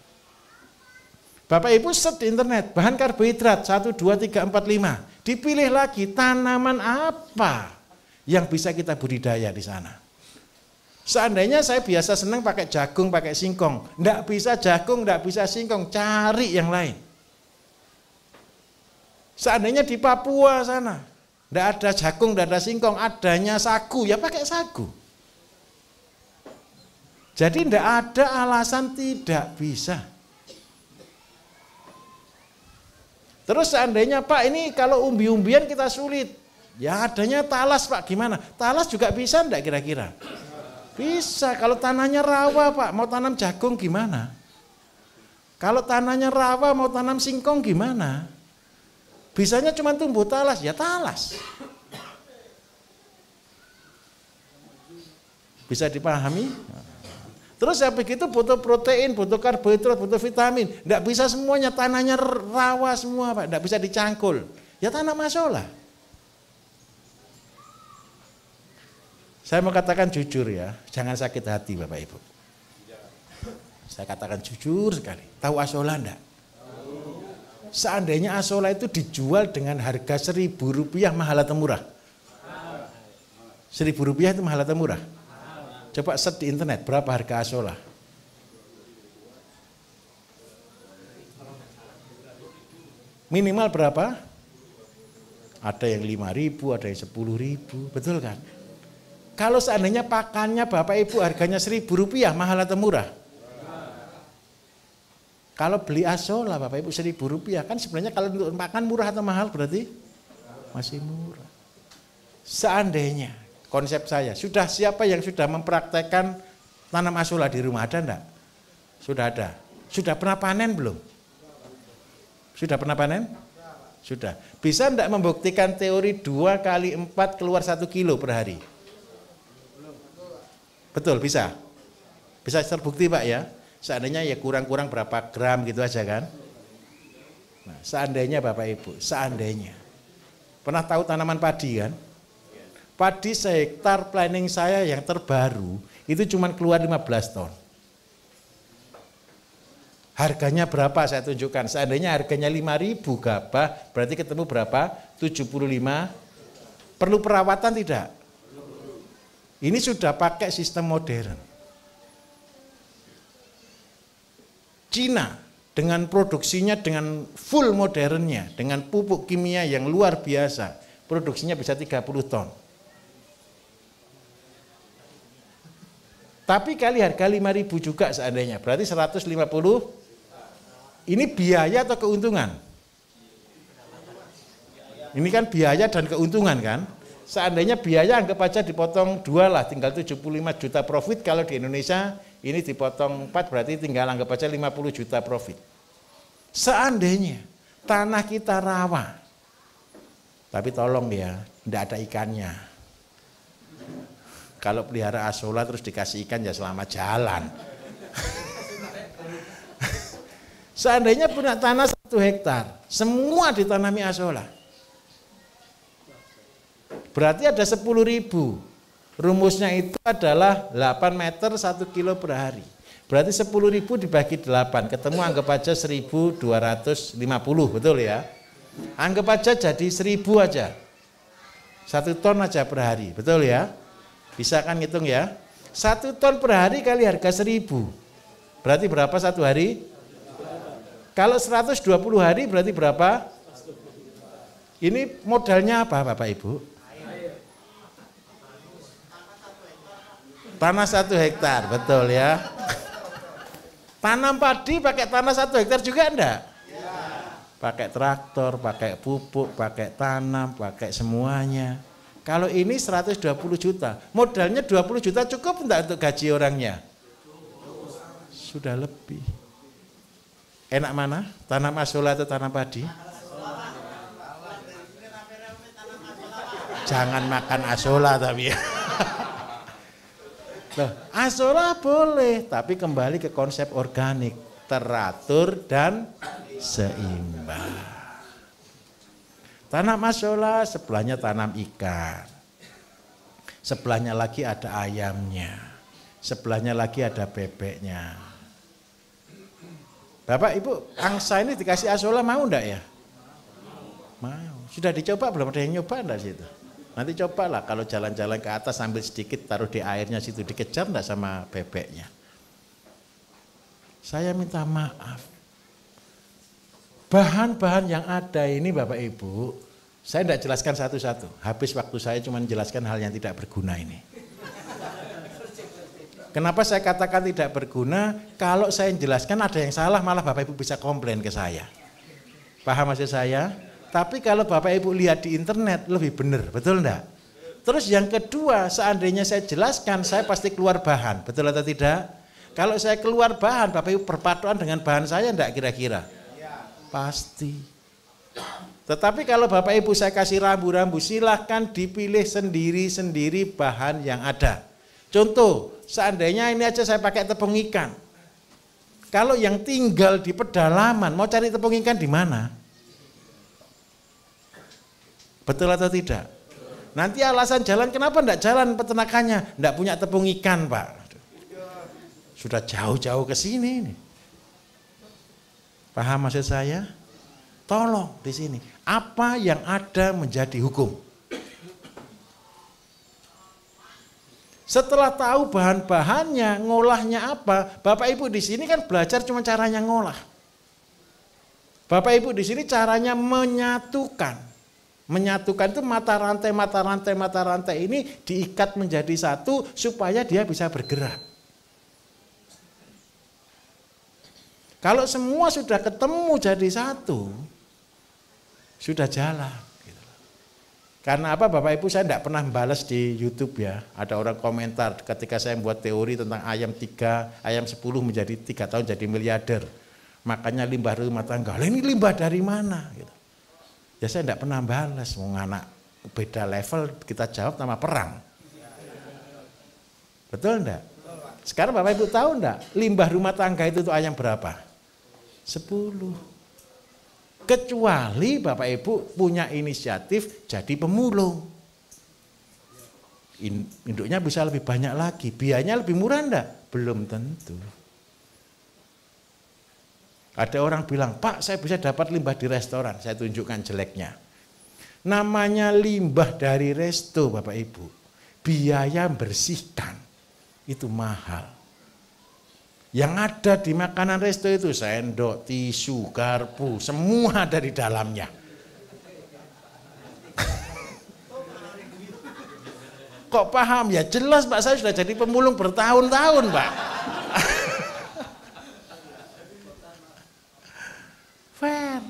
Bapak Ibu search di internet, bahan karbohidrat 1, 2, 3, 4, 5. Dipilih lagi tanaman apa yang bisa kita budidaya di sana. Seandainya saya biasa senang pakai jagung, pakai singkong. Enggak bisa jagung, enggak bisa singkong, cari yang lain. Seandainya di Papua sana, enggak ada jagung, enggak ada singkong, adanya sagu, ya pakai sagu. Jadi enggak ada alasan tidak bisa. Terus seandainya Pak ini kalau umbi-umbian kita sulit. Ya adanya talas Pak, gimana? Talas juga bisa enggak kira-kira? Bisa, kalau tanahnya rawa Pak, mau tanam jagung gimana? Kalau tanahnya rawa mau tanam singkong gimana? Bisanya cuma tumbuh talas, ya talas. Bisa dipahami? Terus ya begitu butuh protein, butuh karbohidrat, butuh vitamin. Enggak bisa semuanya, tanahnya rawa semua Pak, enggak bisa dicangkul. Ya tanam masalah. Saya mau katakan jujur ya, jangan sakit hati Bapak Ibu. Saya katakan jujur sekali. Tahu asola enggak? Seandainya asola itu dijual dengan harga Rp1.000 mahal atau murah? Rp1.000 itu mahal atau murah? Coba search di internet berapa harga asola. Minimal berapa? Ada yang 5.000, ada yang 10.000, betul kan? Kalau seandainya pakannya Bapak Ibu harganya Rp1.000 mahal atau murah? Kalau beli asola Bapak Ibu Rp1.000 kan sebenarnya kalau untuk makan murah atau mahal berarti masih murah. Seandainya konsep saya, sudah siapa yang sudah mempraktekkan tanam asola di rumah, ada enggak? Sudah ada. Sudah pernah panen belum? Sudah pernah panen? Sudah. Bisa enggak membuktikan teori 2 kali 4 keluar 1 kilo per hari? Betul, bisa. Bisa terbukti Pak ya. Seandainya ya kurang-kurang berapa gram gitu aja kan. Nah, seandainya Bapak Ibu, seandainya. Pernah tahu tanaman padi kan? Padi sehektar planning saya yang terbaru itu cuma keluar 15 ton. Harganya berapa saya tunjukkan. Seandainya harganya 5.000 gabah, berarti ketemu berapa? 75. Perlu perawatan tidak? Ini sudah pakai sistem modern. Cina dengan produksinya dengan full modernnya, dengan pupuk kimia yang luar biasa, produksinya bisa 30 ton. Tapi kali harga 5.000 juga seandainya, berarti 150. Ini biaya atau keuntungan? Ini kan biaya dan keuntungan kan? Seandainya biaya anggap aja dipotong 2 lah, tinggal 75 juta profit. Kalau di Indonesia ini dipotong 4 berarti tinggal anggap aja 50 juta profit. Seandainya tanah kita rawa, tapi tolong ya, tidak ada ikannya. Kalau pelihara asola terus dikasih ikan ya selamat jalan. Seandainya punya tanah 1 hektar, semua ditanami asola. Berarti ada 10.000. Rumusnya itu adalah 8 meter 1 kilo per hari. Berarti 10.000 dibagi 8, ketemu anggap aja 1.250, betul ya? Anggap aja jadi 1.000 aja. 1 ton aja per hari, betul ya? Bisa kan ngitung ya? 1 ton per hari kali harga 1.000. Berarti berapa 1 hari? Kalau 120 hari berarti berapa? Ini modalnya apa Bapak Ibu? Tanah 1 hektar, betul ya. Tanam padi pakai tanah 1 hektar juga enggak? Pakai traktor, pakai pupuk, pakai tanam, pakai semuanya. Kalau ini 120 juta, modalnya 20 juta cukup enggak untuk gaji orangnya? Sudah lebih. Enak mana? Tanam asola atau tanam padi? Jangan makan asola tapi ya. Loh, asola boleh, tapi kembali ke konsep organik, teratur dan seimbang. Tanam asola, sebelahnya tanam ikan. Sebelahnya lagi ada ayamnya. Sebelahnya lagi ada bebeknya. Bapak Ibu, angsa ini dikasih asola mau enggak ya? Mau. Sudah dicoba belum? Ada yang nyoba enggak situ? Nanti cobalah kalau jalan-jalan ke atas sambil sedikit taruh di airnya situ, dikejar enggak sama bebeknya? Saya minta maaf. Bahan-bahan yang ada ini Bapak Ibu, saya tidak jelaskan satu-satu. Habis waktu saya cuma menjelaskan hal yang tidak berguna ini. Kenapa saya katakan tidak berguna? Kalau saya jelaskan ada yang salah, malah Bapak Ibu bisa komplain ke saya. Paham maksud saya? Tapi kalau Bapak Ibu lihat di internet lebih benar, betul enggak? Terus yang kedua, seandainya saya jelaskan, saya pasti keluar bahan, betul atau tidak? Kalau saya keluar bahan, Bapak Ibu berpaduan dengan bahan saya enggak kira-kira? Pasti. Tetapi kalau Bapak Ibu saya kasih rambu-rambu, silahkan dipilih sendiri-sendiri bahan yang ada. Contoh, seandainya ini aja saya pakai tepung ikan. Kalau yang tinggal di pedalaman, mau cari tepung ikan di mana? Betul atau tidak? Nanti alasan jalan, kenapa enggak jalan peternakannya? Enggak punya tepung ikan, Pak. Sudah jauh-jauh ke sini nih. Paham maksud saya? Tolong di sini. Apa yang ada menjadi hukum? Setelah tahu bahan-bahannya, ngolahnya apa, Bapak Ibu di sini kan belajar cuma caranya ngolah. Bapak Ibu di sini caranya menyatukan. Menyatukan itu mata rantai ini diikat menjadi satu supaya dia bisa bergerak. Kalau semua sudah ketemu jadi satu, sudah jalan. Gitu. Karena apa Bapak Ibu, saya tidak pernah membalas di YouTube ya. Ada orang komentar ketika saya membuat teori tentang ayam 3, ayam 10 menjadi 3 tahun jadi miliarder. Makanya limbah rumah tangga. Ini limbah dari mana? Gitu. Ya saya tidak pernah balas. Mau anak beda level kita jawab nama perang. Betul enggak? Sekarang Bapak Ibu tahu enggak? Limbah rumah tangga itu tuh ayam berapa? 10. Kecuali Bapak Ibu punya inisiatif jadi pemulung. Induknya bisa lebih banyak lagi. Biayanya lebih murah enggak? Belum tentu. Ada orang bilang, Pak saya bisa dapat limbah di restoran. Saya tunjukkan jeleknya. Namanya limbah dari resto Bapak Ibu. Biaya bersihkan itu mahal. Yang ada di makanan resto itu sendok, tisu, garpu, semua ada di dalamnya. Kok paham? Ya jelas Pak, saya sudah jadi pemulung bertahun-tahun Pak. Fair.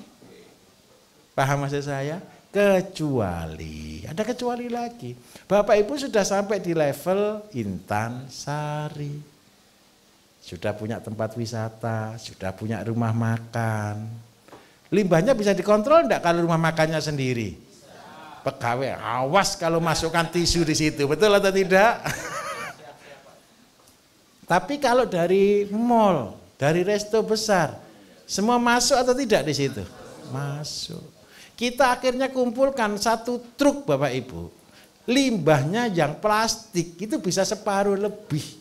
Paham maksud saya? Kecuali, ada kecuali lagi. Bapak Ibu sudah sampai di level Intan Sari. Sudah punya tempat wisata, sudah punya rumah makan. Limbahnya bisa dikontrol enggak kalau rumah makannya sendiri? Pegawai, awas kalau masukkan tisu di situ, betul atau tidak? Tapi kalau dari mall, dari resto besar, semua masuk atau tidak di situ? Masuk. Kita akhirnya kumpulkan satu truk Bapak Ibu. Limbahnya yang plastik itu bisa separuh lebih.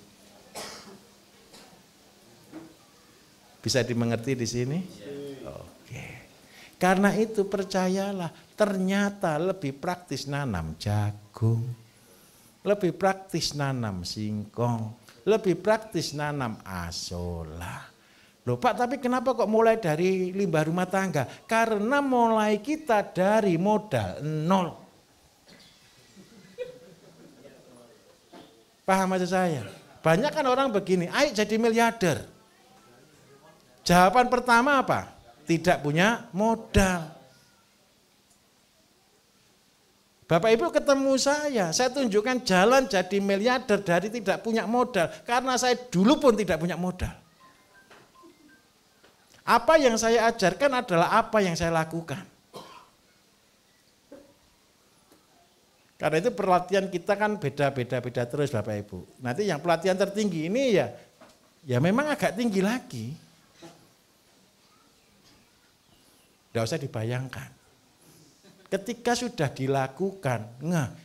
Bisa dimengerti di sini? Oke. Karena itu percayalah, ternyata lebih praktis nanam jagung, lebih praktis nanam singkong, lebih praktis nanam asola. Loh Pak, tapi kenapa kok mulai dari limbah rumah tangga? Karena mulai kita dari modal 0. Paham maksud saya? Banyak kan orang begini, ayo jadi miliarder. Jawaban pertama apa? Tidak punya modal. Bapak Ibu ketemu saya tunjukkan jalan jadi miliarder dari tidak punya modal. Karena saya dulu pun tidak punya modal. Apa yang saya ajarkan adalah apa yang saya lakukan. Karena itu pelatihan kita kan beda-beda terus Bapak Ibu. Nanti yang pelatihan tertinggi ini ya memang agak tinggi lagi. Tidak usah dibayangkan. Ketika sudah dilakukan,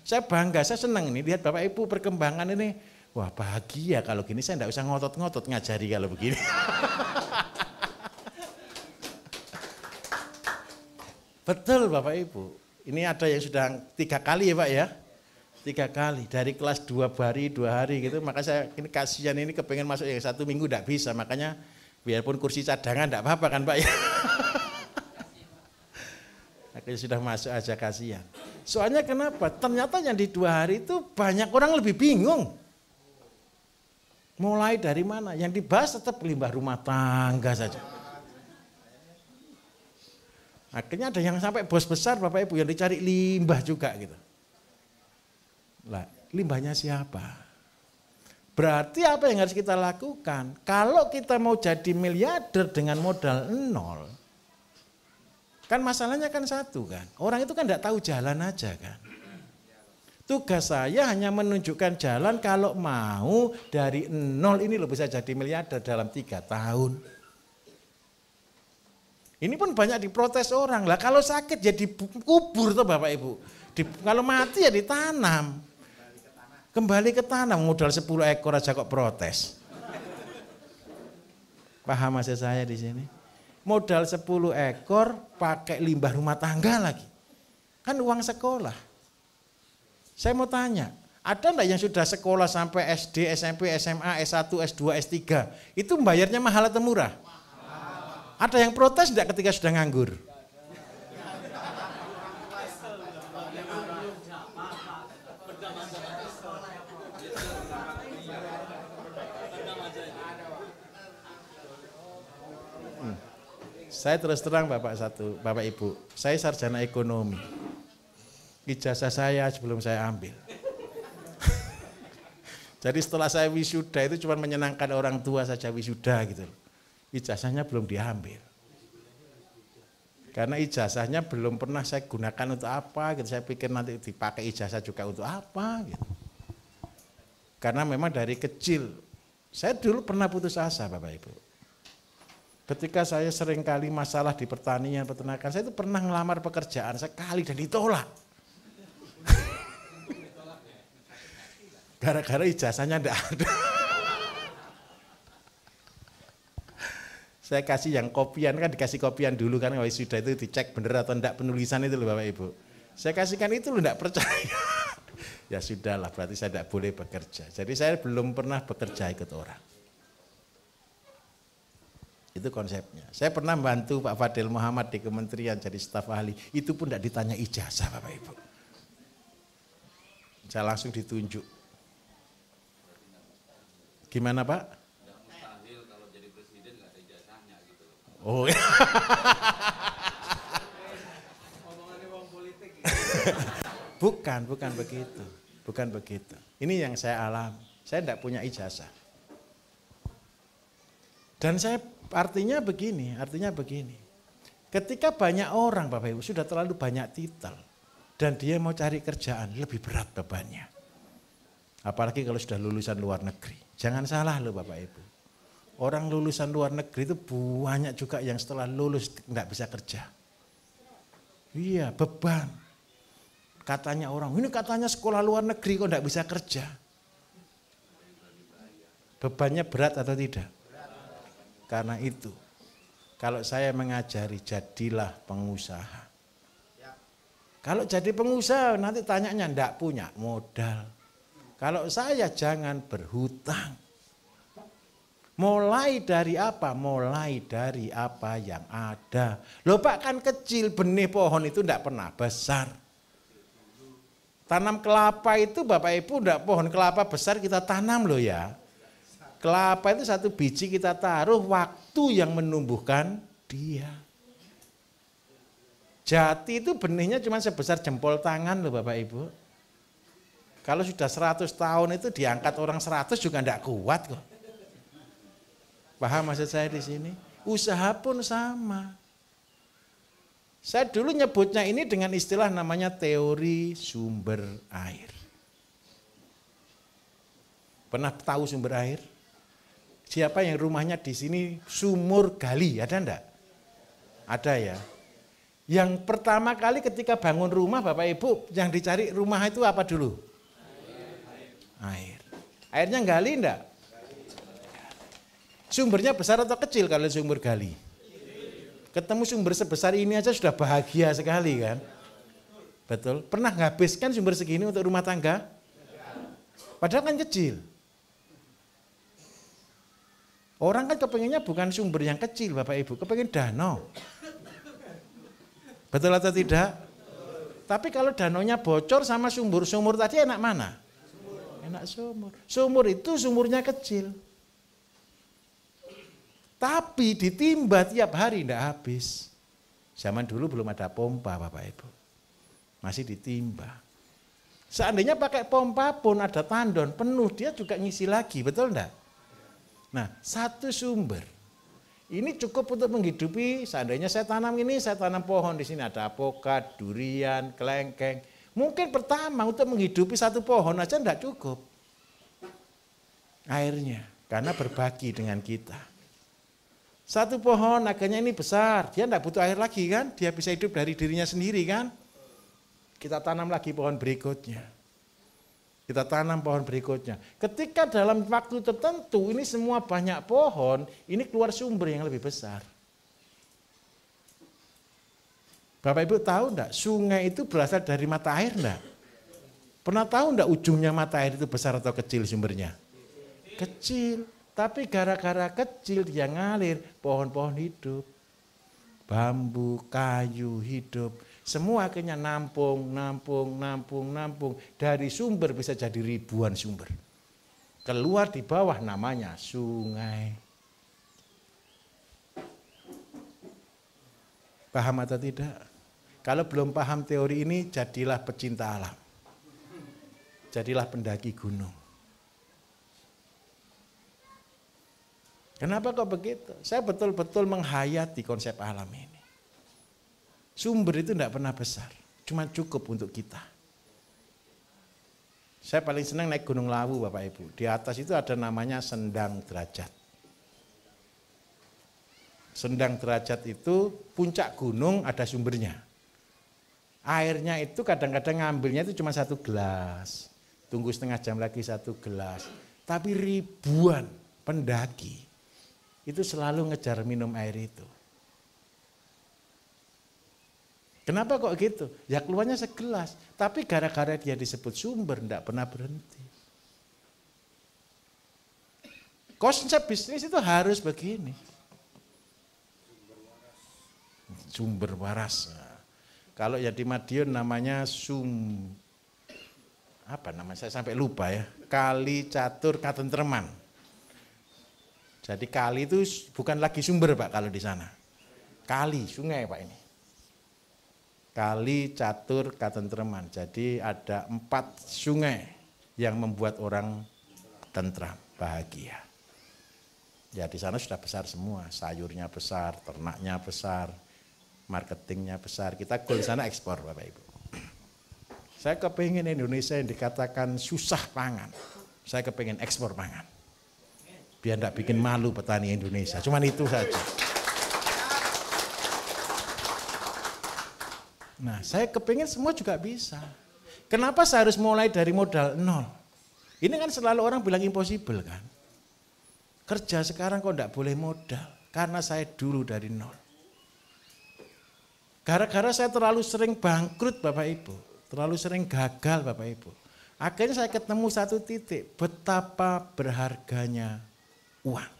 saya bangga, saya senang ini lihat Bapak Ibu perkembangan ini. Wah bahagia kalau gini, saya tidak usah ngotot-ngotot ngajari kalau begini. Betul Bapak Ibu, ini ada yang sudah 3 kali ya Pak ya. 3 kali, dari kelas 2 hari gitu, maka saya ini kasihan ini kepengen masuk yang 1 minggu tidak bisa, makanya biarpun kursi cadangan tidak apa-apa kan Pak ya. Akhirnya sudah masuk aja kasihan. Soalnya kenapa? Ternyata yang di 2 hari itu banyak orang lebih bingung. Mulai dari mana? Yang dibahas tetap limbah rumah tangga saja. Akhirnya ada yang sampai bos besar Bapak Ibu yang dicari limbah juga gitu. Lah, limbahnya siapa? Berarti apa yang harus kita lakukan? Kalau kita mau jadi miliarder dengan modal 0, kan masalahnya kan satu kan, orang itu kan tidak tahu jalan aja kan. Tugas saya hanya menunjukkan jalan kalau mau dari 0 ini lo bisa jadi miliarder dalam 3 tahun. Ini pun banyak diprotes orang, lah kalau sakit ya dikubur tuh Bapak Ibu. Kalau mati ya ditanam. Kembali ke tanah, modal 10 ekor aja kok protes. Paham maksud saya di sini? Modal 10 ekor pakai limbah rumah tangga lagi. Kan uang sekolah. Saya mau tanya, ada enggak yang sudah sekolah sampai SD, SMP, SMA, S1, S2, S3? Itu bayarnya mahal atau murah? Ada yang protes enggak ketika sudah nganggur? Saya terus terang Bapak Ibu, saya sarjana ekonomi. Ijazah saya sebelum saya ambil. Jadi setelah saya wisuda itu cuma menyenangkan orang tua saja wisuda gitu. Ijazahnya belum diambil. Karena ijazahnya belum pernah saya gunakan untuk apa gitu. Saya pikir nanti dipakai ijazah juga untuk apa gitu. Karena memang dari kecil, saya dulu pernah putus asa Bapak Ibu. Ketika saya seringkali masalah di pertanian, peternakan, saya itu pernah ngelamar pekerjaan sekali dan ditolak. Gara-gara ijazahnya enggak ada. Saya kasih yang kopian, kan dikasih kopian dulu kan, kalau sudah itu dicek bener atau enggak penulisan itu loh Bapak Ibu. Saya kasihkan itu loh enggak percaya. Ya sudahlah, berarti saya enggak boleh bekerja. Jadi saya belum pernah bekerja ikut orang. Itu konsepnya. Saya pernah membantu Pak Fadil Muhammad di kementerian jadi staf ahli. Itu pun tidak ditanya ijazah Bapak Ibu. Saya langsung ditunjuk. Gimana Pak? Mustahil kalau jadi presiden nggak ada ijazahnya gitu. Oh. Bukan begitu. Bukan begitu. Ini yang saya alami. Saya tidak punya ijazah. Dan saya artinya begini. Ketika banyak orang Bapak Ibu sudah terlalu banyak titel dan dia mau cari kerjaan lebih berat bebannya. Apalagi kalau sudah lulusan luar negeri. Jangan salah loh Bapak Ibu. Orang lulusan luar negeri itu banyak juga yang setelah lulus tidak bisa kerja. Iya, beban. Katanya orang, ini katanya sekolah luar negeri kok tidak bisa kerja. Bebannya berat atau tidak? Karena itu, kalau saya mengajari jadilah pengusaha. Kalau jadi pengusaha nanti tanyanya enggak punya modal. Kalau saya jangan berhutang. Mulai dari apa? Mulai dari apa yang ada. Loh Pak kan kecil, benih pohon itu enggak pernah besar. Tanam kelapa itu Bapak Ibu enggak pohon kelapa besar kita tanam loh ya. Kelapa itu satu biji kita taruh, waktu yang menumbuhkan dia. Jati itu benihnya cuma sebesar jempol tangan loh Bapak Ibu. Kalau sudah 100 tahun itu diangkat orang 100 juga enggak kuat kok. Paham maksud saya di sini? Usaha pun sama. Saya dulu nyebutnya ini dengan istilah namanya teori sumber air. Pernah tahu sumber air? Siapa yang rumahnya di sini sumur gali, ada enggak? Ada ya. Yang pertama kali ketika bangun rumah Bapak Ibu, yang dicari rumah itu apa dulu? Air. Airnya gali enggak? Sumbernya besar atau kecil kalau sumber gali? Ketemu sumber sebesar ini aja sudah bahagia sekali kan? Betul? Pernah nghabiskan sumber segini untuk rumah tangga? Padahal kan kecil. Orang kan kepengennya bukan sumber yang kecil Bapak Ibu, kepengen danau. Betul atau tidak? Tapi kalau danaunya bocor sama sumur tadi enak mana? Enak sumur. Sumur itu sumurnya kecil. Tapi ditimba tiap hari tidak habis. Zaman dulu belum ada pompa Bapak Ibu. Masih ditimba. Seandainya pakai pompa pun ada tandon penuh, dia juga ngisi lagi, betul enggak? Nah, satu sumber. Ini cukup untuk menghidupi, seandainya saya tanam ini, saya tanam pohon di sini ada apokat, durian, kelengkeng. Mungkin pertama untuk menghidupi satu pohon aja enggak cukup. Airnya, karena berbagi dengan kita. Satu pohon akhirnya ini besar, dia enggak butuh air lagi kan, dia bisa hidup dari dirinya sendiri kan. Kita tanam lagi pohon berikutnya. Kita tanam pohon berikutnya. Ketika dalam waktu tertentu ini semua banyak pohon, ini keluar sumber yang lebih besar. Bapak Ibu tahu enggak, sungai itu berasal dari mata air enggak? Pernah tahu enggak ujungnya mata air itu besar atau kecil sumbernya? Kecil. Tapi gara-gara kecil dia ngalir, pohon-pohon hidup. Bambu, kayu hidup. Semua akhirnya nampung. Dari sumber bisa jadi ribuan sumber. Keluar di bawah namanya sungai. Paham atau tidak? Kalau belum paham teori ini, jadilah pecinta alam. Jadilah pendaki gunung. Kenapa kok begitu? Saya betul-betul menghayati konsep alam ini. Sumber itu tidak pernah besar, cuma cukup untuk kita. Saya paling senang naik Gunung Lawu Bapak Ibu. Di atas itu ada namanya Sendang Derajat. Sendang Derajat itu puncak gunung ada sumbernya. Airnya itu kadang-kadang ngambilnya itu cuma 1 gelas. Tunggu setengah jam lagi 1 gelas. Tapi ribuan pendaki itu selalu ngejar minum air itu. Kenapa kok gitu? Ya keluarnya segelas, tapi gara-gara dia disebut sumber tidak pernah berhenti. Konsep bisnis itu harus begini. Sumber waras. Nah, kalau yang di Madiun namanya apa namanya? Saya sampai lupa ya. Kali Catur Katentreman. Jadi kali itu bukan lagi sumber Pak kalau di sana. Kali, sungai Pak ini. Kali Catur Katentreman. Jadi ada 4 sungai yang membuat orang tentram, bahagia. Ya di sana sudah besar semua, sayurnya besar, ternaknya besar, marketingnya besar. Kita goal di sana ekspor Bapak Ibu. Saya kepingin Indonesia yang dikatakan susah pangan. Saya kepingin ekspor pangan. Biar tidak bikin malu petani Indonesia. Cuman itu saja. Nah, saya kepingin semua juga bisa. Kenapa saya harus mulai dari modal nol? Ini kan selalu orang bilang impossible kan. Kerja sekarang kok tidak boleh modal. Karena saya dulu dari nol. Gara-gara saya terlalu sering bangkrut Bapak Ibu. Terlalu sering gagal Bapak Ibu. Akhirnya saya ketemu satu titik. Betapa berharganya uang.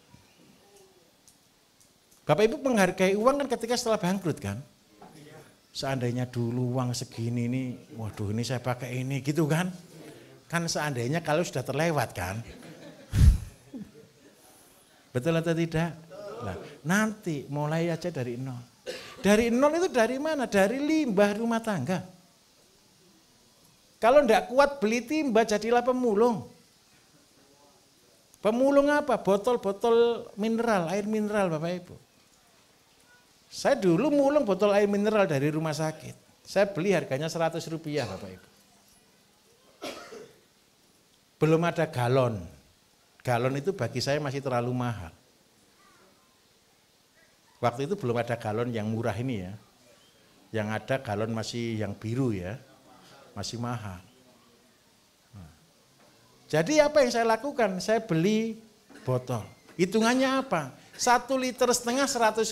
Bapak Ibu menghargai uang kan ketika setelah bangkrut kan? Seandainya dulu uang segini ini, waduh ini saya pakai ini gitu kan? Kan seandainya kalau sudah terlewat kan? Betul atau tidak? Nah, nanti mulai aja dari nol. Dari nol itu dari mana? Dari limbah rumah tangga. Kalau enggak kuat beli timba, jadilah pemulung. Pemulung apa? Botol-botol mineral, air mineral Bapak Ibu. Saya dulu mulung botol air mineral dari rumah sakit. Saya beli harganya Rp100 Bapak Ibu. Belum ada galon. Galon itu bagi saya masih terlalu mahal. Waktu itu belum ada galon yang murah ini ya. Yang ada galon masih yang biru ya. Masih mahal. Jadi apa yang saya lakukan? Saya beli botol. Hitungannya apa? 1,5 liter Rp100.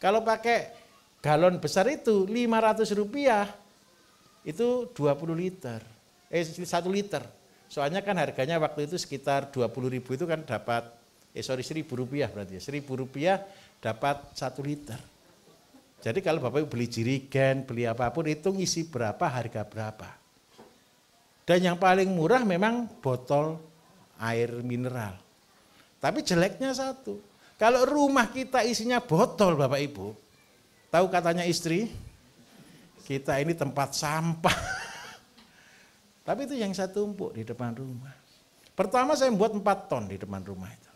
Kalau pakai galon besar itu Rp500, itu 20 liter. 1 liter. Soalnya kan harganya waktu itu sekitar 20.000 itu kan dapat, Rp1.000 berarti ya. Rp1.000 dapat 1 liter. Jadi kalau Bapak beli jerigen, beli apapun, hitung isi berapa, harga berapa. Dan yang paling murah memang botol air mineral. Tapi jeleknya satu, kalau rumah kita isinya botol Bapak Ibu, tahu katanya istri, kita ini tempat sampah. Tapi itu yang saya tumpuk di depan rumah. Pertama saya membuat 4 ton di depan rumah itu.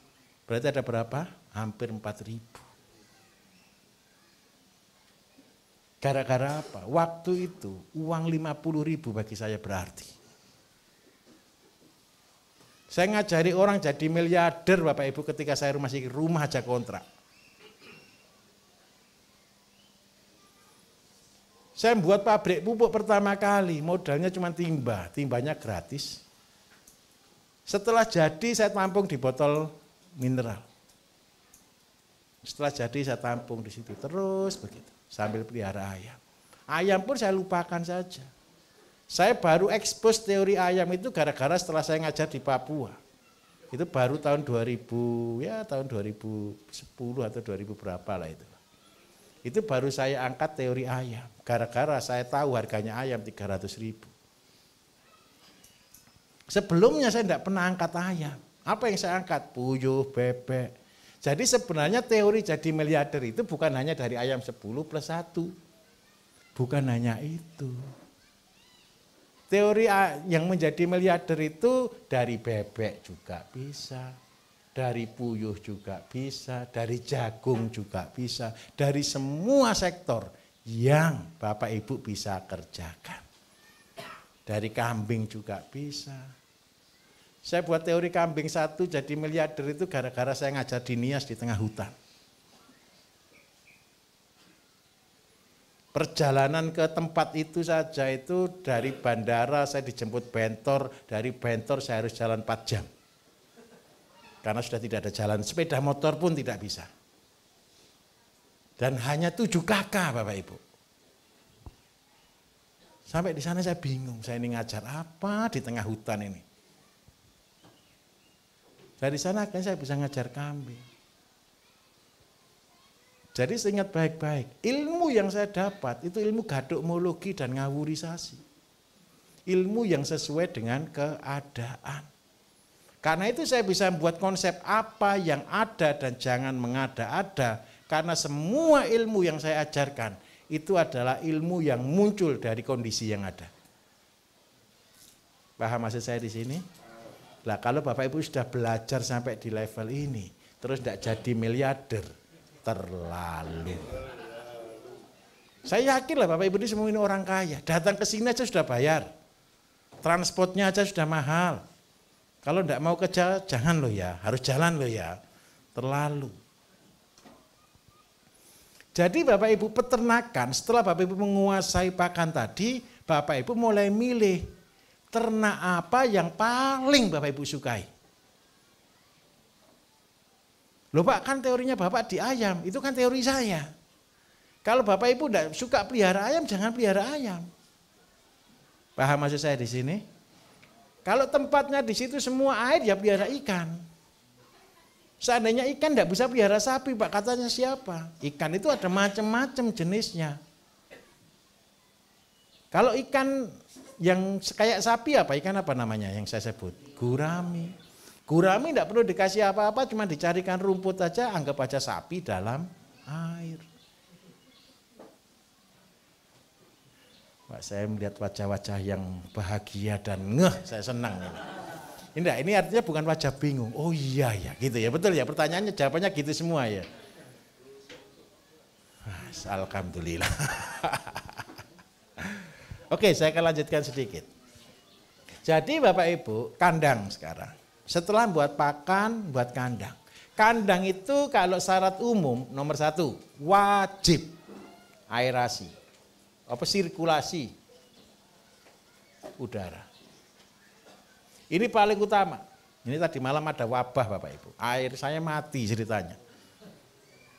Berarti ada berapa? Hampir 4.000. Gara-gara apa? Waktu itu uang 50.000 bagi saya berarti. Saya ngajari orang jadi miliarder Bapak Ibu ketika saya masih rumah aja kontrak. Saya membuat pabrik pupuk pertama kali, modalnya cuma timba, timbanya gratis. Setelah jadi saya tampung di botol mineral. Setelah jadi saya tampung di situ terus begitu, sambil pelihara ayam. Ayam pun saya lupakan saja. Saya baru ekspos teori ayam itu gara-gara setelah saya ngajar di Papua. Itu baru tahun 2000, ya tahun 2010 atau 2000 berapa lah itu. Itu baru saya angkat teori ayam. Gara-gara saya tahu harganya ayam 300.000. Sebelumnya saya tidak pernah angkat ayam. Apa yang saya angkat? Puyuh, bebek. Jadi sebenarnya teori jadi miliarder itu bukan hanya dari ayam 10 plus 1. Bukan hanya itu. Teori yang menjadi miliarder itu dari bebek juga bisa. Dari puyuh juga bisa, dari jagung juga bisa, dari semua sektor yang Bapak Ibu bisa kerjakan. Dari kambing juga bisa. Saya buat teori kambing 1 jadi miliarder itu gara-gara saya ngajar di Nias di tengah hutan. Perjalanan ke tempat itu saja itu dari bandara saya dijemput bentor, dari bentor saya harus jalan 4 jam. Karena sudah tidak ada jalan, sepeda motor pun tidak bisa. Dan hanya 7 kakak Bapak Ibu. Sampai di sana saya bingung, saya ini ngajar apa di tengah hutan ini. Dari sana akhirnya saya bisa ngajar kambing. Jadi saya ingat baik-baik, ilmu yang saya dapat itu ilmu gadokmologi dan ngawurisasi. Ilmu yang sesuai dengan keadaan. Karena itu saya bisa membuat konsep apa yang ada dan jangan mengada-ada. Karena semua ilmu yang saya ajarkan itu adalah ilmu yang muncul dari kondisi yang ada. Paham maksud saya di sini? Lah kalau Bapak Ibu sudah belajar sampai di level ini, terus tidak jadi miliarder, terlalu. Saya yakin lah Bapak Ibu ini semua ini orang kaya. Datang ke sini aja sudah bayar. Transportnya aja sudah mahal. Kalau tidak mau kerja, jangan loh ya, harus jalan loh ya, terlalu. Jadi Bapak Ibu peternakan, setelah Bapak Ibu menguasai pakan tadi, Bapak Ibu mulai milih ternak apa yang paling Bapak Ibu sukai. Loh Pak, kan teorinya Bapak di ayam, itu kan teori saya. Kalau Bapak Ibu tidak suka pelihara ayam, jangan pelihara ayam. Paham maksud saya di sini? Kalau tempatnya di situ semua air, ya pelihara ikan. Seandainya ikan tidak bisa pelihara sapi, Pak, katanya siapa? Ikan itu ada macam-macam jenisnya. Kalau ikan yang kayak sapi apa? Ikan apa namanya yang saya sebut? Gurami. Gurami tidak perlu dikasih apa-apa, cuma dicarikan rumput aja, anggap aja sapi dalam air. Pak, saya melihat wajah-wajah yang bahagia dan ngeh, saya senang. Ini artinya bukan wajah bingung. Oh iya ya, gitu ya, betul ya. Pertanyaannya, jawabannya gitu semua ya. Alhamdulillah. Oke, saya akan lanjutkan sedikit. Jadi Bapak Ibu, kandang sekarang. Setelah buat pakan, buat kandang. Kandang itu kalau syarat umum nomor 1, wajib aerasi. Sirkulasi udara. Ini paling utama. Ini tadi malam ada wabah Bapak Ibu. Air saya mati ceritanya.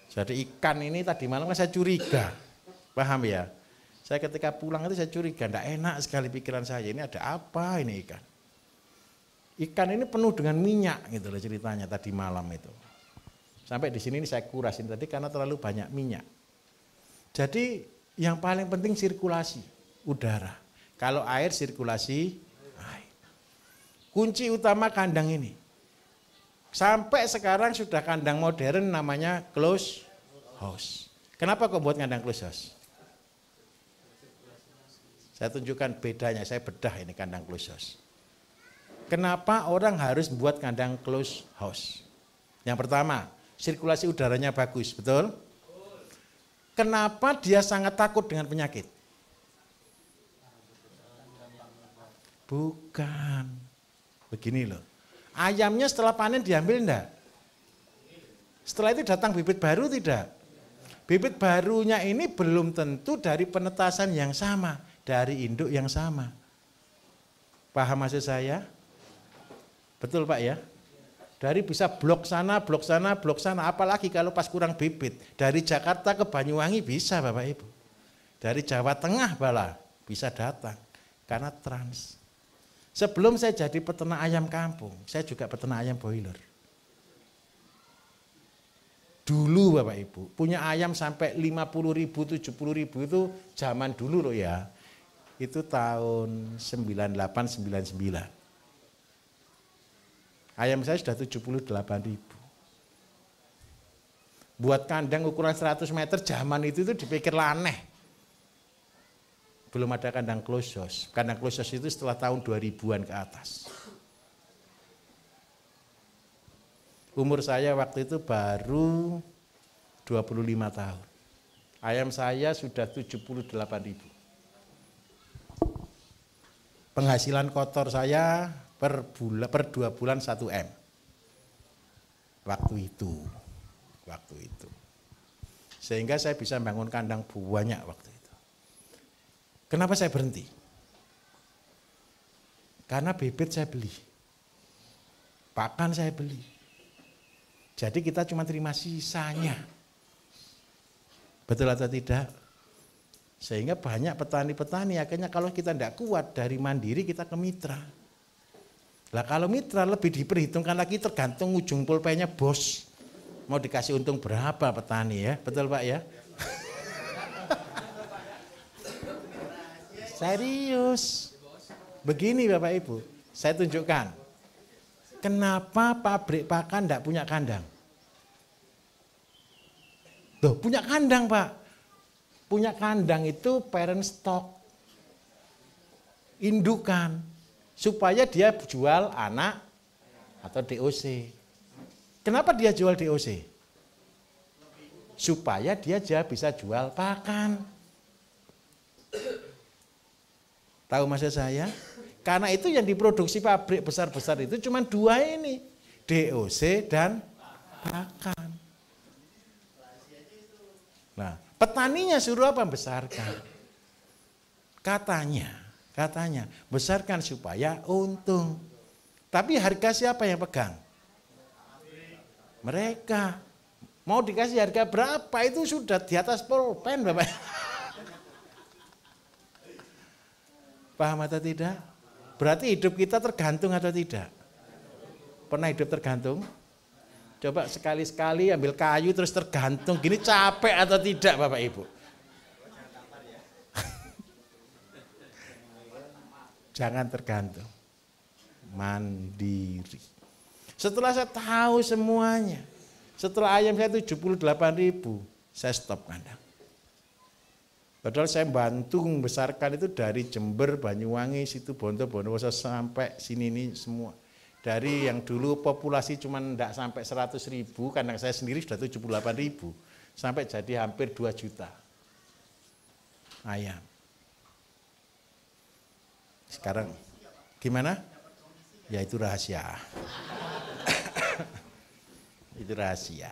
Jadi ikan ini tadi malam kan saya curiga. Paham ya? Saya ketika pulang itu saya curiga, enggak enak sekali pikiran saya. Ini ada apa ini ikan? Ikan ini penuh dengan minyak gitu loh ceritanya tadi malam itu. Sampai di sini saya kurasin tadi karena terlalu banyak minyak. Jadi yang paling penting sirkulasi udara. Kalau air sirkulasi air. Kunci utama kandang ini. Sampai sekarang sudah kandang modern namanya close house. Kenapa kok buat kandang close house? Saya tunjukkan bedanya, saya bedah ini kandang close house. Kenapa orang harus membuat kandang close house? Yang pertama, sirkulasi udaranya bagus, betul? Kenapa dia sangat takut dengan penyakit? Bukan. Begini loh. Ayamnya setelah panen diambil enggak? Setelah itu datang bibit baru tidak? Bibit barunya ini belum tentu dari penetasan yang sama, dari induk yang sama. Paham maksud saya? Betul Pak ya? Dari bisa blok sana, blok sana, blok sana. Apalagi kalau pas kurang bibit. Dari Jakarta ke Banyuwangi bisa Bapak Ibu. Dari Jawa Tengah malah bisa datang. Karena trans. Sebelum saya jadi peternak ayam kampung, saya juga peternak ayam boiler. Dulu Bapak Ibu, punya ayam sampai 50.000, 70.000 itu zaman dulu loh ya. Itu tahun 98, 99. Ayam saya sudah 78.000. Buat kandang ukuran 100 meter zaman itu dipikir aneh. Belum ada kandang close house. Kandang close house itu setelah tahun 2000-an ke atas. Umur saya waktu itu baru 25 tahun. Ayam saya sudah 78.000. Penghasilan kotor saya per 2 bulan 1 M. Waktu itu. Sehingga saya bisa bangun kandang banyak waktu itu. Kenapa saya berhenti? Karena bibit saya beli. Pakan saya beli. Jadi kita cuma terima sisanya. Betul atau tidak? Sehingga banyak petani-petani akhirnya kalau kita tidak kuat dari mandiri kita ke mitra. Lah kalau mitra lebih diperhitungkan lagi tergantung ujung pulpennya bos. Mau dikasih untung berapa petani ya, betul Pak ya? Serius. Begini Bapak Ibu, saya tunjukkan. Kenapa pabrik pakan tidak punya kandang? Loh, punya kandang Pak. Punya kandang itu parent stock. Indukan. Supaya dia jual anak atau DOC. Kenapa dia jual DOC? Supaya dia bisa jual pakan. Tahu maksud saya? Karena itu yang diproduksi pabrik besar-besar itu cuma 2 ini. DOC dan pakan. Nah, petaninya suruh apa? Besarkan. Katanya besarkan supaya untung. Tapi harga siapa yang pegang? Mereka. Mau dikasih harga berapa itu sudah di atas pulpen Bapak. Paham atau tidak? Berarti hidup kita tergantung atau tidak? Pernah hidup tergantung? Coba sekali-sekali ambil kayu terus tergantung. Gini capek atau tidak Bapak Ibu? Jangan tergantung. Mandiri. Setelah saya tahu semuanya, setelah ayam saya 78.000, saya stop kandang. Padahal saya bantu membesarkan itu dari Jember, Banyuwangi, situ Bondowoso sampai sini ini semua. Dari yang dulu populasi cuma enggak sampai 100.000, kandang saya sendiri sudah 78.000, sampai jadi hampir 2 juta ayam. Sekarang gimana? Ya itu rahasia. Itu rahasia.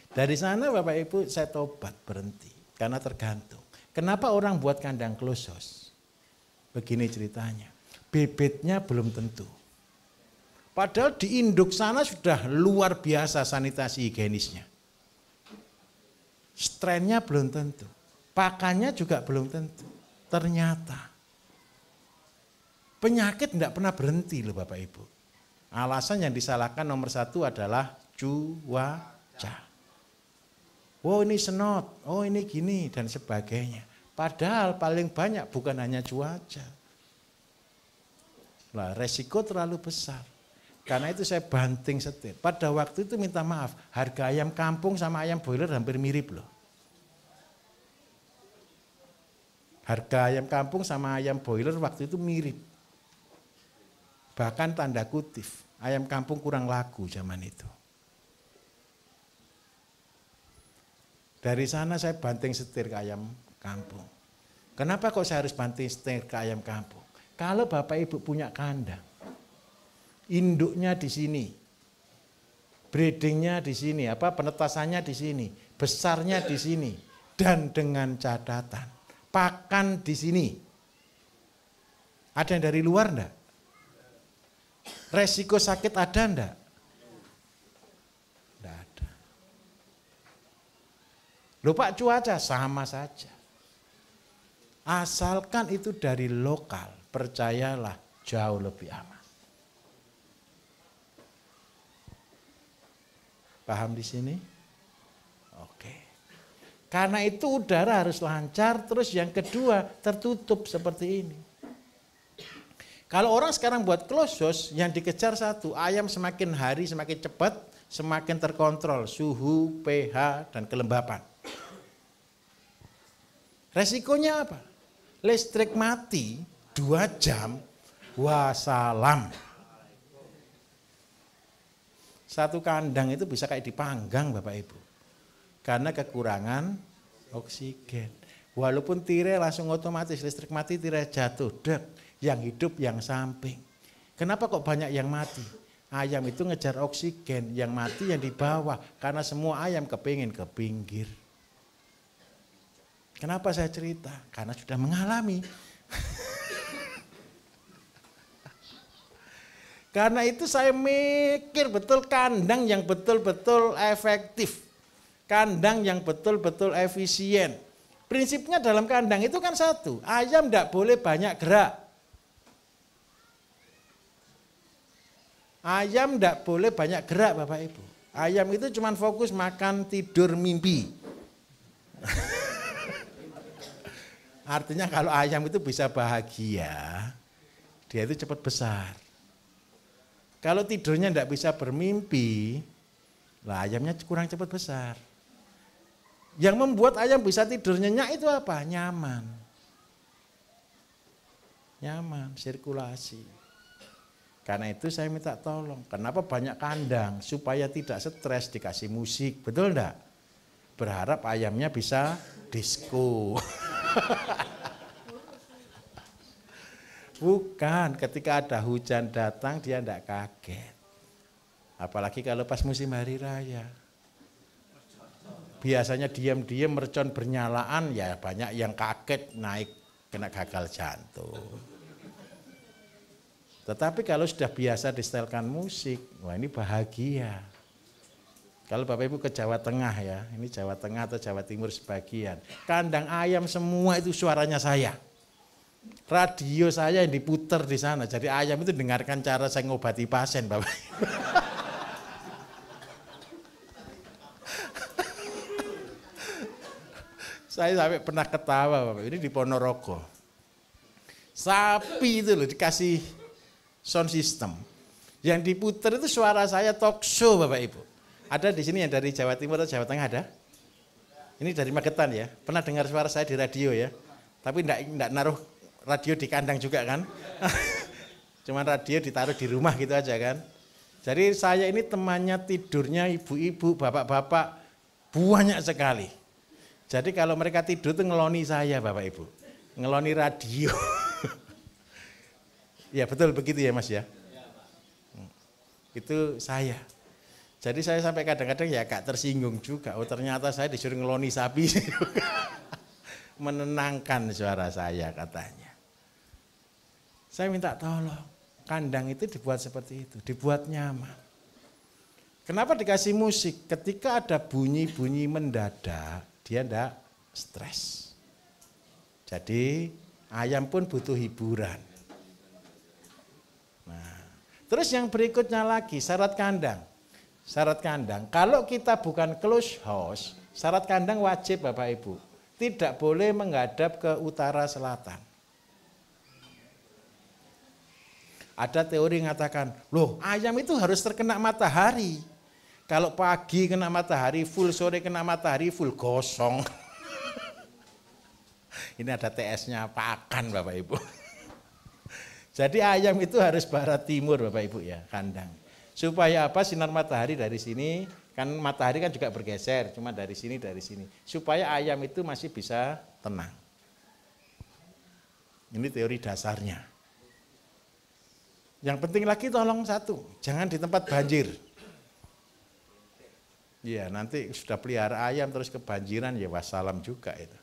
Dari sana Bapak Ibu saya tobat berhenti karena tergantung. Kenapa orang buat kandang close house? Begini ceritanya, bebetnya belum tentu. Padahal di induk sana sudah luar biasa sanitasi higienisnya. Strainnya belum tentu, pakannya juga belum tentu. Ternyata penyakit tidak pernah berhenti loh Bapak Ibu. Alasan yang disalahkan nomor 1 adalah cuaca. Oh ini senot, oh ini gini dan sebagainya. Padahal paling banyak bukan hanya cuaca. Lah resiko terlalu besar. Karena itu saya banting setir. Pada waktu itu minta maaf, harga ayam kampung sama ayam broiler hampir mirip loh. Harga ayam kampung sama ayam broiler waktu itu mirip. Bahkan tanda kutip, ayam kampung kurang laku zaman itu. Dari sana saya banting setir ke ayam kampung. Kenapa kok saya harus banting setir ke ayam kampung? Kalau Bapak Ibu punya kandang, induknya di sini, breedingnya di sini, penetasannya di sini, besarnya di sini, dan dengan catatan, pakan di sini. Ada yang dari luar enggak? Resiko sakit ada enggak? Enggak ada. Loh Pak, cuaca sama saja. Asalkan itu dari lokal, percayalah jauh lebih aman. Paham di sini? Oke. Karena itu udara harus lancar, terus yang kedua tertutup seperti ini. Kalau orang sekarang buat close house, yang dikejar satu, ayam semakin hari semakin cepat, semakin terkontrol suhu, pH, dan kelembapan. Resikonya apa? Listrik mati 2 jam, wassalam. Satu kandang itu bisa kayak dipanggang Bapak Ibu. Karena kekurangan oksigen. Walaupun tirai langsung otomatis, listrik mati tirai jatuh, dek. Yang hidup yang samping. Kenapa kok banyak yang mati? Ayam itu ngejar oksigen, yang mati yang di bawah. Karena semua ayam kepingin ke pinggir. Kenapa saya cerita? Karena sudah mengalami. Karena itu saya mikir betul kandang yang betul-betul efektif. Kandang yang betul-betul efisien. Prinsipnya dalam kandang itu kan satu, ayam tidak boleh banyak gerak. Ayam tidak boleh banyak gerak Bapak Ibu. Ayam itu cuma fokus makan, tidur, mimpi. Artinya kalau ayam itu bisa bahagia, dia itu cepat besar. Kalau tidurnya tidak bisa bermimpi, lah ayamnya kurang cepat besar. Yang membuat ayam bisa tidur nyenyak itu apa? Nyaman. Nyaman, sirkulasi. Karena itu saya minta tolong, kenapa banyak kandang? Supaya tidak stres, dikasih musik, betul enggak? Berharap ayamnya bisa disco. Bukan, ketika ada hujan datang dia enggak kaget. Apalagi kalau pas musim hari raya. Biasanya diam-diam mercon bernyalaan, ya banyak yang kaget naik kena gagal jantung. Tetapi kalau sudah biasa disetelkan musik, wah ini bahagia. Kalau Bapak Ibu ke Jawa Tengah ya, ini Jawa Tengah atau Jawa Timur sebagian. Kandang ayam semua itu suaranya saya. Radio saya yang diputer di sana, jadi ayam itu dengarkan cara saya ngobati pasien Bapak Ibu. Saya sampai pernah ketawa Bapak, ini di Ponorogo. Sapi itu loh dikasih sound system. Yang diputer itu suara saya talk show Bapak Ibu. Ada di sini yang dari Jawa Timur atau Jawa Tengah ada? Ini dari Magetan ya. Pernah dengar suara saya di radio ya? Tapi enggak naruh radio di kandang juga kan? Cuman radio ditaruh di rumah gitu aja kan? Jadi saya ini temannya tidurnya ibu-ibu, bapak-bapak banyak sekali. Jadi kalau mereka tidur tuh ngeloni saya Bapak Ibu. Ngeloni radio. Ya betul begitu ya Mas ya? Itu saya. Jadi saya sampai kadang-kadang ya agak tersinggung juga. Oh ternyata saya disuruh ngeloni sapi. Menenangkan suara saya katanya. Saya minta tolong. Kandang itu dibuat seperti itu. Dibuat nyaman. Kenapa dikasih musik? Ketika ada bunyi-bunyi mendadak, dia enggak stres. Jadi ayam pun butuh hiburan. Nah, terus yang berikutnya lagi syarat kandang. Syarat kandang, kalau kita bukan close house, syarat kandang wajib Bapak Ibu. Tidak boleh menghadap ke utara selatan. Ada teori yang mengatakan, loh ayam itu harus terkena matahari. Kalau pagi kena matahari full, sore kena matahari full, gosong. Ini ada TS-nya pakan Bapak Ibu. Jadi ayam itu harus barat timur Bapak Ibu ya, kandang. Supaya apa? Sinar matahari dari sini, kan matahari kan juga bergeser, cuma dari sini. Supaya ayam itu masih bisa tenang. Ini teori dasarnya. Yang penting lagi tolong satu, jangan di tempat banjir. Iya, nanti sudah pelihara ayam terus kebanjiran ya wassalam juga itu.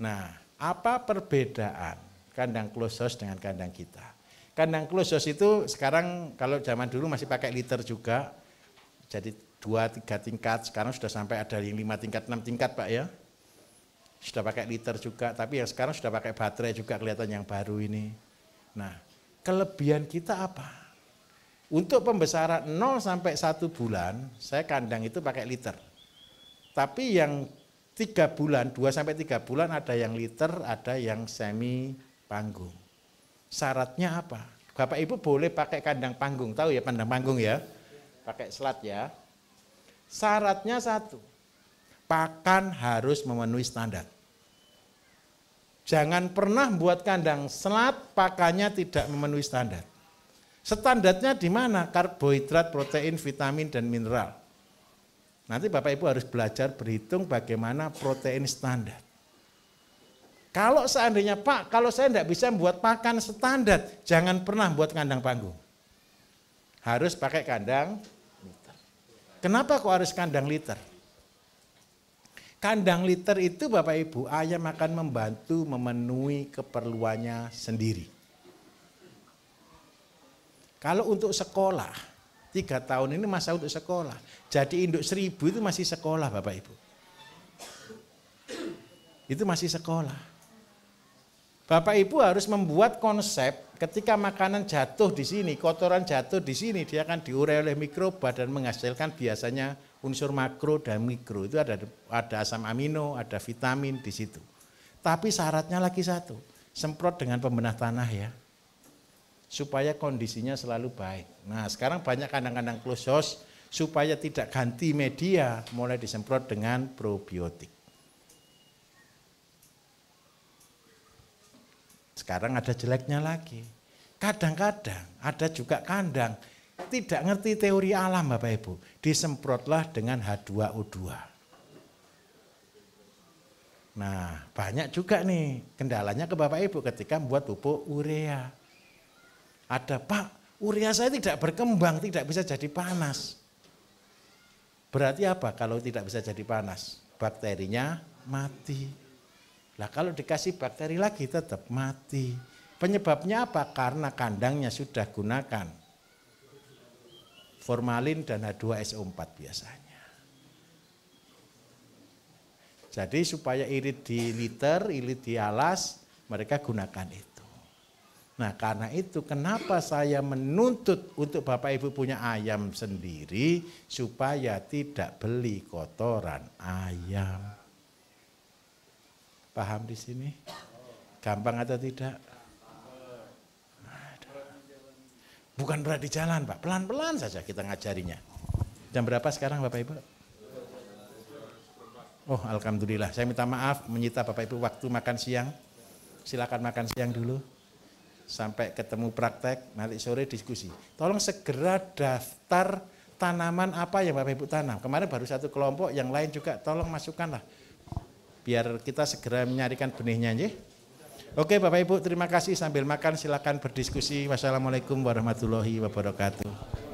Nah, apa perbedaan kandang close house dengan kandang kita? Kandang close house itu sekarang kalau zaman dulu masih pakai liter juga, jadi 2-3 tingkat, sekarang sudah sampai ada yang 5 tingkat, 6 tingkat Pak ya. Sudah pakai liter juga, tapi yang sekarang sudah pakai baterai juga kelihatan yang baru ini. Nah, kelebihan kita apa? Untuk pembesaran 0 sampai 1 bulan, saya kandang itu pakai liter. Tapi yang 3 bulan, 2 sampai 3 bulan ada yang liter, ada yang semi panggung. Syaratnya apa? Bapak Ibu boleh pakai kandang panggung, tahu ya kandang panggung ya? Pakai selat ya. Syaratnya satu, pakan harus memenuhi standar. Jangan pernah buat kandang selat, pakannya tidak memenuhi standar. Standarnya di mana? Karbohidrat, protein, vitamin, dan mineral. Nanti Bapak Ibu harus belajar berhitung bagaimana protein standar. Kalau seandainya Pak, kalau saya tidak bisa buat pakan standar, jangan pernah buat kandang panggung. Harus pakai kandang liter. Kenapa kok harus kandang liter? Kandang liter itu Bapak Ibu, ayam akan membantu memenuhi keperluannya sendiri. Kalau untuk sekolah, 3 tahun ini masa untuk sekolah. Jadi induk 1000 itu masih sekolah Bapak Ibu. Itu masih sekolah. Bapak Ibu harus membuat konsep ketika makanan jatuh di sini, kotoran jatuh di sini, dia akan diurai oleh mikroba dan menghasilkan biasanya unsur makro dan mikro. Itu ada asam amino, ada vitamin di situ. Tapi syaratnya lagi satu, semprot dengan pembenah tanah ya. Supaya kondisinya selalu baik. Nah sekarang banyak kandang-kandang close house, supaya tidak ganti media, mulai disemprot dengan probiotik. Sekarang ada jeleknya lagi. Kadang-kadang ada juga kandang tidak ngerti teori alam Bapak Ibu. Disemprotlah dengan H2O2. Nah banyak juga nih kendalanya ke Bapak Ibu ketika membuat pupuk urea. Ada Pak, urea saya tidak berkembang, tidak bisa jadi panas. Berarti apa kalau tidak bisa jadi panas? Bakterinya mati. Lah kalau dikasih bakteri lagi tetap mati. Penyebabnya apa? Karena kandangnya sudah gunakan formalin dan H2SO4 biasanya. Jadi supaya irit di liter, irit di alas, mereka gunakan itu. Nah karena itu kenapa saya menuntut untuk Bapak Ibu punya ayam sendiri supaya tidak beli kotoran ayam. Paham di sini? Gampang atau tidak? Bukan berat di jalan Pak, pelan-pelan saja kita ngajarinya. Jam berapa sekarang Bapak Ibu? Oh alhamdulillah, saya minta maaf menyita Bapak Ibu waktu makan siang. Silakan makan siang dulu. Sampai ketemu praktek, nanti sore diskusi. Tolong segera daftar tanaman apa yang Bapak Ibu tanam. Kemarin baru satu kelompok, yang lain juga tolong masukkanlah. Biar kita segera menyarikan benihnya. Oke Bapak Ibu, terima kasih. Sambil makan silakan berdiskusi. Wassalamualaikum warahmatullahi wabarakatuh.